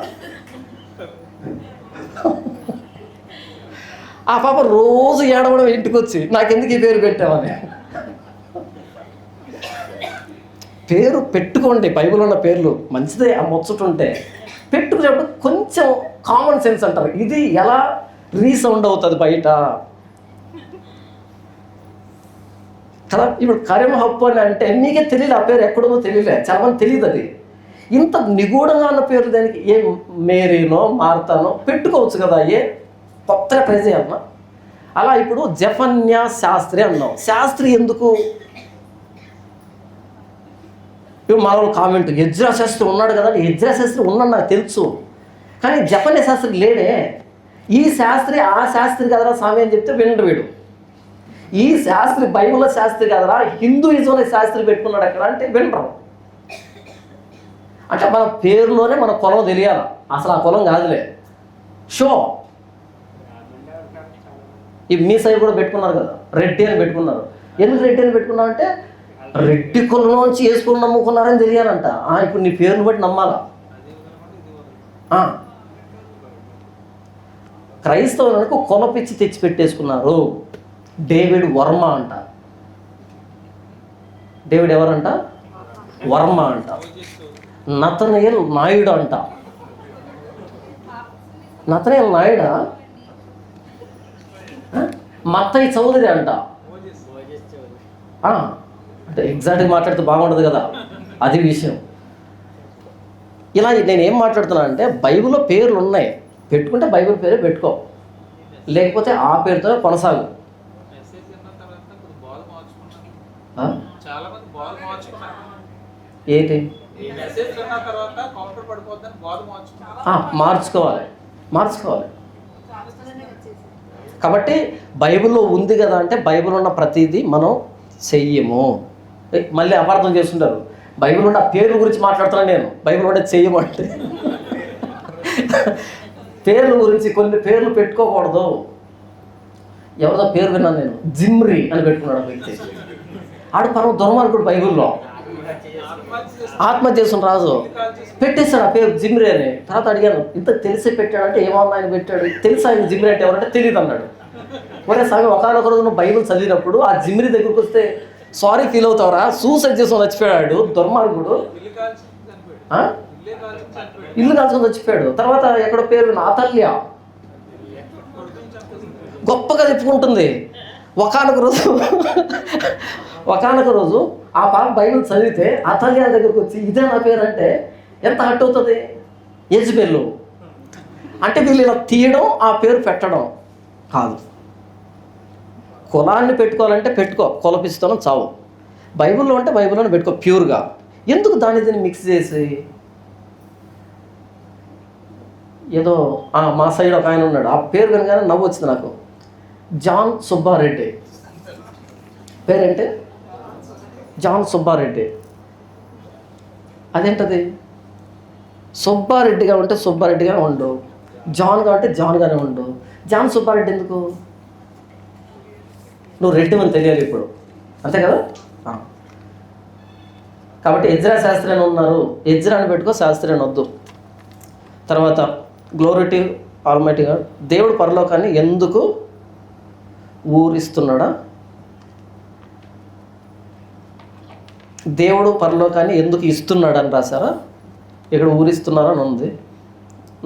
ఆ పాప రోజు ఏడవడం ఇంటికి వచ్చి, నాకెందుకు ఈ పేరు పెట్టామని. పేరు పెట్టుకోండి, బైబిల్ ఉన్న పేర్లు మంచిదే, ఆ ముచ్చటుంటే పెట్టుకునేప్పుడు కొంచెం కామన్ సెన్స్ అంటారు. ఇది ఎలా రీసౌండ్ అవుతుంది బయట కదా. ఇప్పుడు కరెం హప్పు అని అంటే మీకే తెలియదు, ఆ పేరు ఎక్కడుందో తెలియలే, చాలా మంది తెలియదు. అది ఇంత నిగూఢంగా ఉన్న పేర్లు దానికి ఏ మేరీనో మార్తానో పెట్టుకోవచ్చు కదా, ఏ కొత్తగా ట్రై చేయాలన్నా. అలా ఇప్పుడు జఫన్యా శాస్త్రి అన్నాం. శాస్త్రి ఎందుకు? ఇప్పుడు మామూలు కామెంట్, ఎజ్రా శాస్త్రి ఉన్నాడు కదా. ఎజ్రా శాస్త్రి ఉన్నాడు నాకు తెలుసు, కానీ జఫన్యా శాస్త్రి లేడే. ఈ శాస్త్రి ఆ శాస్త్రి కదరా స్వామి అని చెప్తే వినడు వీడు. ఈ శాస్త్రి బైబిల్లో శాస్త్రి కదరా, హిందూయిజంలో శాస్త్రి పెట్టుకున్నాడు అక్కడ అంటే వినరు. అంటే మన పేరులోనే మన కులం తెలియాలి. అసలు ఆ కులం కాదులే, షో. ఈ మీ సైడ్ కూడా పెట్టుకున్నారు కదా, రెడ్డి అని పెట్టుకున్నారు. ఎందుకు రెడ్డి అని పెట్టుకున్నావు అంటే రెడ్డి కులంలోంచి వేసుకుని నమ్ముకున్నారని తెలియాలంట. ఇప్పుడు నీ పేరుని బట్టి నమ్మాలా. క్రైస్తవులకు కులపిచ్చి తెచ్చి పెట్టేసుకున్నారు. డేవిడ్ వర్మ అంట. డేవిడ్ ఎవరంట? వర్మ అంట. నతనయేల్ నాయుడు అంట. నతనయేల్ నాయుడా? మత్తయి చౌదరి అంట. అంటే ఎగ్జాక్ట్గా మాట్లాడితే బాగుండదు కదా, అది విషయం. ఇలా నేను ఏం మాట్లాడుతున్నా అంటే బైబిల్లో పేర్లు ఉన్నాయి, పెట్టుకుంటే బైబిల్ పేరే పెట్టుకో, లేకపోతే ఆ పేరుతో కొనసాగు. ఏంటి మార్చుకోవాలి. కాబట్టి బైబిల్లో ఉంది కదా అంటే బైబిల్ ఉన్న ప్రతిదీ మనం చెయ్యము. మళ్ళీ అపార్థం చేస్తుంటారు, బైబిల్ ఉన్న పేర్ల గురించి మాట్లాడుతున్నాను నేను. బైబిల్ ఉంటే చెయ్యము అంటే పేర్ల గురించి కొన్ని పేర్లు పెట్టుకోకూడదు. ఎవరిదో పేరు విన్నాను నేను, జిమ్రీ అని పెట్టుకున్నాడు ఆ వ్యక్తి. ఆడు పరమ దుర్మార్గుడు. బైబిల్లో ఆత్మహత్య చేసిన రాజు పెట్టేశాడు ఆ పేరు జిమ్రీ అని. తర్వాత అడిగాను, ఇంత తెలిసి పెట్టాడంటే ఏమన్నా ఆయన పెట్టాడు, తెలుసు ఆయన జిమ్రీ అంటే ఎవరంటే తెలియదు అన్నాడు. ఒరే స్వామి, ఒకనొక రోజు నువ్వు బైబిల్ చదివినప్పుడు ఆ జిమ్రీ దగ్గరకు వస్తే సారీ ఫీల్ అవుతావరా, సూసైడ్ చేసుకొని చచ్చిపోయాడు దుర్మార్గుడు. ఇల్లు కాల్చుకొని చచ్చిపోయాడు. తర్వాత ఎక్కడో పేరు అతల్య గొప్పగా చెప్పుకుంటుంది. ఒకనొక రోజు ఆ పాప బైబిల్ చదివితే అతల్య దగ్గరకు వచ్చి ఇదే నా పేరు అంటే ఎంత హట్ అవుతుంది. యెజబెలు అంటే వీళ్ళు ఇలా తీయడం, ఆ పేరు పెట్టడం కాదు. కులాన్ని పెట్టుకోవాలంటే పెట్టుకో, కులపిస్తాను చావు. బైబిల్లో అంటే బైబిల్లోనే పెట్టుకో ప్యూర్గా. ఎందుకు దీన్ని మిక్స్ చేసి ఏదో మా సైడ్ ఒక ఆయన ఉన్నాడు, ఆ పేరు కనుక నవ్వు వచ్చింది నాకు. జాన్ సుబ్బారెడ్డి పేరేంటి? జాన్ సుబ్బారెడ్డి. అదేంటది? సుబ్బారెడ్డిగా ఉంటే సుబ్బారెడ్డిగా ఉండు, జాన్గా ఉంటే జాన్గానే ఉండు. జాన్ సుబ్బారెడ్డి ఎందుకు? నువ్వు రెడ్డి అని తెలియాలి ఇప్పుడు, అంతే కదా. కాబట్టి ఎజ్రా శాస్త్రి అని ఉన్నారు, ఎజ్రా అని పెట్టుకో, శాస్త్రి అని వద్దు. తర్వాత గ్లోరీ టు ఆల్మైటీ గాడ్. దేవుడు పరలోకాన్ని ఎందుకు ఊరిస్తున్నాడా? దేవుడు పరలోకాన్ని ఎందుకు ఇస్తున్నాడు అని రాశారా? ఇక్కడ ఊరిస్తున్నారని ఉంది.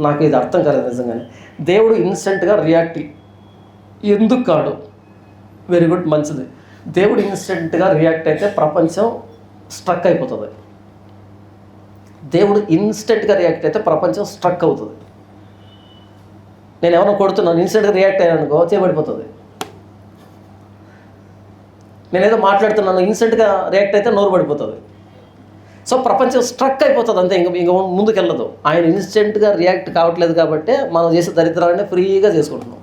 నాకు ఇది అర్థం కాలేదు నిజంగానే. దేవుడు ఇన్స్టెంట్గా రియాక్ట్ ఎందుకు కాడు? వెరీ గుడ్, మంచిది. దేవుడు ఇన్స్టెంట్గా రియాక్ట్ అయితే ప్రపంచం స్ట్రక్ అయిపోతుంది. దేవుడు ఇన్స్టెంట్గా రియాక్ట్ అయితే ప్రపంచం స్ట్రక్ అవుతుంది. నేను ఏమైనా కొడుతున్నాను, ఇన్స్టెంట్గా రియాక్ట్ అయ్యాను అనుకో, చేయబడిపోతుంది. నేనేదో మాట్లాడుతున్నాను, ఇన్స్టెంట్గా రియాక్ట్ అయితే నోరు పడిపోతుంది. సో ప్రపంచం స్ట్రక్ అయిపోతుంది అంతే, ఇంక ముందుకెళ్ళదు. ఆయన ఇన్స్టెంట్గా రియాక్ట్ కావట్లేదు కాబట్టి మనం చేసే దరిద్రాలనే ఫ్రీగా చేసుకుంటున్నాం.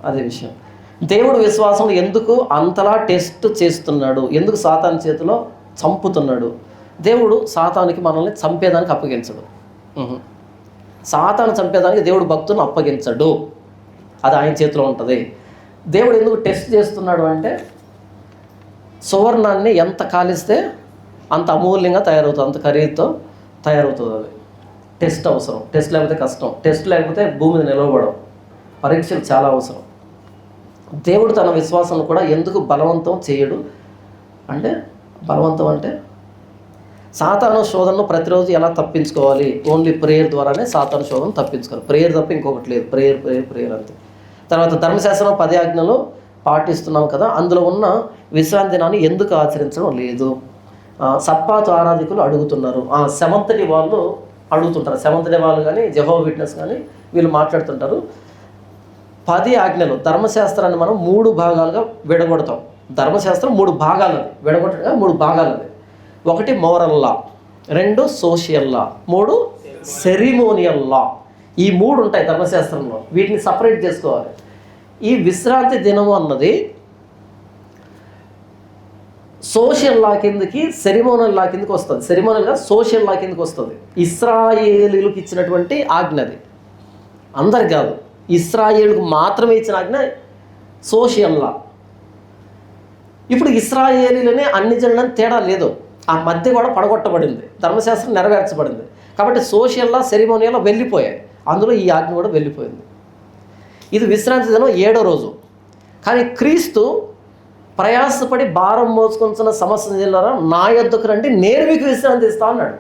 అదే విషయం. దేవుడు విశ్వాసం ఎందుకు అంతలా టెస్ట్ చేస్తున్నాడు? ఎందుకు సాతాను చేతిలో చంపుతున్నాడు? దేవుడు సాతానికి మనల్ని చంపేదానికి అప్పగించడు. సాతాను చంపేదానికి దేవుడు భక్తులను అప్పగించడు. అది ఆయన చేతిలో ఉంటుంది. దేవుడు ఎందుకు టెస్ట్ చేస్తున్నాడు అంటే, సువర్ణాన్ని ఎంత కాలిస్తే అంత అమూల్యంగా తయారవుతుంది, అంత ఖరీదుతో తయారవుతుంది. అది టెస్ట్ అవసరం. టెస్ట్ లేకపోతే కష్టం. టెస్ట్ లేకపోతే భూమి మీద నిలవబడవు. పరీక్షలు చాలా అవసరం. దేవుడు తన విశ్వాసం కూడా ఎందుకు బలవంతం చేయడు అంటే, బలవంతం అంటే సాతాను శోధనను ప్రతిరోజు ఎలా తప్పించుకోవాలి? ఓన్లీ ప్రేయర్ ద్వారానే సాతాను శోధన తప్పించుకోవాలి. ప్రేయర్ తప్ప ఇంకొకటి లేదు. ప్రేయర్ ప్రేయర్ ప్రేయర్ అంతే. తర్వాత ధర్మశాస్త్రం 10 ఆజ్ఞలు పాటిస్తున్నాం కదా, అందులో ఉన్న విశ్రాంతి దినాన్ని ఎందుకు ఆచరించడం లేదు? సబ్బాతు ఆరాధికులు అడుగుతున్నారు. సెవెంత్ డే వాళ్ళు అడుగుతుంటారు. సెవెంత్ డే వాళ్ళు కానీ, జెహోవా విట్నెస్ కానీ వీళ్ళు మాట్లాడుతుంటారు. 10 ఆజ్ఞలు, ధర్మశాస్త్రాన్ని మనం 3 భాగాలుగా విడగొడతాం. ధర్మశాస్త్రం 3 భాగాలు, అది విడగొట్టగా 3 భాగాలు. అది 1 మోరల్ లా, 2 సోషల్ లా, 3 సెరిమోనియల్ లా. ఈ 3 ఉంటాయి ధర్మశాస్త్రంలో. వీటిని సపరేట్ చేసుకోవాలి. ఈ విశ్రాంతి దినం అన్నది సోషల్ లా కిందకి, సెరిమోనల్ లా కిందకి వస్తుంది. సెరిమోనల్గా సోషల్ లా కిందకి వస్తుంది. ఇశ్రాయేలీలకు ఇచ్చినటువంటి ఆజ్ఞ అది, అందరికి కాదు. ఇశ్రాయేలుకు మాత్రమే ఇచ్చిన ఆజ్ఞ సోషల్ లా. ఇప్పుడు ఇశ్రాయేలీలనే అన్ని జనులని తేడా లేదు. ఆ మధ్య కూడా పడగొట్టబడింది, ధర్మశాస్త్రం నెరవేర్చబడింది. కాబట్టి సోషల్ లా, సెరిమోనియల్ వెళ్ళిపోయాయి. అందులో ఈ ఆజ్ఞ కూడా వెళ్ళిపోయింది. ఇది విశ్రాంతి దినం 7వ రోజు. కానీ క్రీస్తు ప్రయాసపడి భారం మోసుకొంచున్న సమస్య జిల్లారా, నా యొద్దకు రండి, నేను మీకు విశ్రాంతి ఇస్తా అన్నాడు.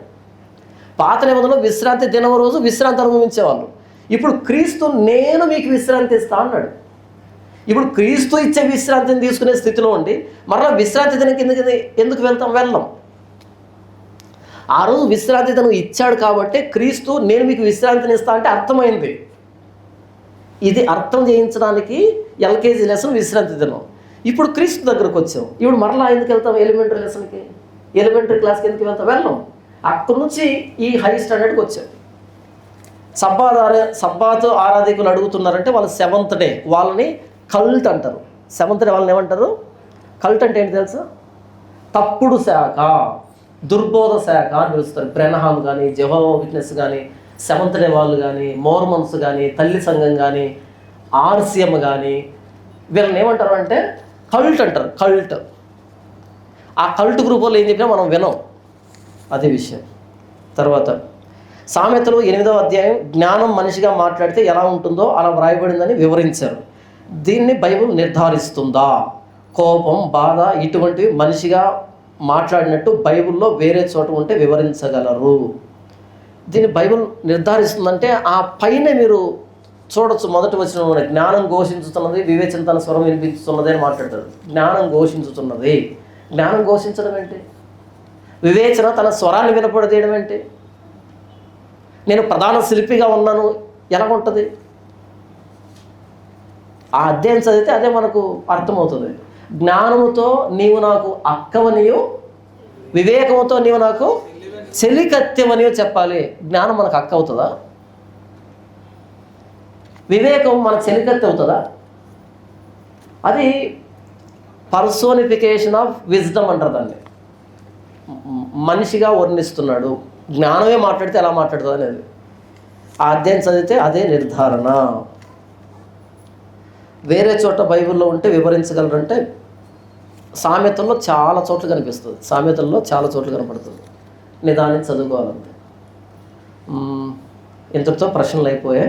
పాత నిబంధనలో విశ్రాంతి దినం రోజు విశ్రాంతి అనుభవించేవాళ్ళు. ఇప్పుడు క్రీస్తు నేను మీకు విశ్రాంతి ఇస్తా అన్నాడు. ఇప్పుడు క్రీస్తు ఇచ్చే విశ్రాంతిని తీసుకునే స్థితిలో ఉండి మరలా విశ్రాంతి దినం కిందకి ఎందుకు వెళ్ళం? ఆ రోజు విశ్రాంతి దినం ఇచ్చాడు కాబట్టి క్రీస్తు నేను మీకు విశ్రాంతిని ఇస్తా అంటే అర్థమైంది. ఇది అర్థం చేయించడానికి ఎల్కేజీ లెసన్ విశ్రాంతి దినం. ఇప్పుడు క్రీస్తు దగ్గరకు వచ్చాం. ఇప్పుడు మరలా ఎందుకు వెళ్తాం? ఎలిమెంటరీ లెసన్కి, ఎలిమెంటరీ క్లాస్కి ఎందుకు వెళ్ళం? అక్కడి నుంచి ఈ హై స్టాండర్డ్కి వచ్చాం. సబ్బాతు ఆరాధికులు అడుగుతున్నారంటే వాళ్ళు 7th డే వాళ్ళని కల్ట్ అంటారు. 7th డే వాళ్ళని ఏమంటారు? కల్ట్ అంటే ఏంటి తెలుసా? తప్పుడు శాఖ, దుర్బోధ శాఖ అని పిలుస్తారు. బ్రెనహామ్ కానీ, జెహోవా విట్నెస్ కానీ, 7th డే వాళ్ళు కానీ, మోర్మన్స్ కానీ, తల్లి సంఘం కానీ, ఆర్సిఎం కానీ, వీళ్ళని ఏమంటారు అంటే కల్ట్ అంటారు. కల్ట్. ఆ కల్ట్ గ్రూప్ వాళ్ళు ఏం చెప్పినా మనం వినం. అదే విషయం. తర్వాత సామెతలు 8వ అధ్యాయం, జ్ఞానం మనిషిగా మాట్లాడితే ఎలా ఉంటుందో అలా వ్రాయబడిందని వివరించారు. దీన్ని బైబిల్ నిర్ధారిస్తుందా? కోపం, బాధ ఇటువంటివి మనిషిగా మాట్లాడినట్టు బైబిల్లో వేరే చోట ఉంటే వివరించగలరు. దీన్ని బైబిల్ నిర్ధారిస్తుందంటే ఆ పైన మీరు చూడొచ్చు. మొదటి వచనంలో జ్ఞానం ఘోషించుతున్నది, వివేచన తన స్వరం వినిపించుతున్నది అని మాట్లాడతారు. జ్ఞానం ఘోషించుతున్నది. జ్ఞానం ఘోషించడం ఏంటి? వివేచన తన స్వరాన్ని వినపడదేయడం ఏంటి? నేను ప్రధాన శిల్పిగా ఉన్నాను ఎలా ఉంటుంది? ఆ అధ్యాయం చదివితే అదే మనకు అర్థమవుతుంది. జ్ఞానముతో నీవు నాకు అక్కవనియు, వివేకముతో నీవు నాకు చెలికత్తెవనియో చెప్పాలి. జ్ఞానం మనకు అక్క అవుతుందా? వివేకం మన చెలికత్తె అవుతుందా? అది పర్సోనిఫికేషన్ ఆఫ్ విజ్డమ్ అంటారు దాన్ని. మనిషిగా వర్ణిస్తున్నాడు. జ్ఞానమే మాట్లాడితే ఎలా మాట్లాడుతుంది అనేది ఆ అధ్యాయం చదివితే అదే నిర్ధారణ. వేరే చోట బైబిల్లో ఉంటే వివరించగలరంటే సామెతల్లో చాలా చోట్ల కనిపిస్తుంది, సామెతల్లో చాలా చోట్ల కనపడుతుంది. నిదానికి చదువుకోవాలంటే. ఇంతటితో ప్రశ్నలు అయిపోయాయి.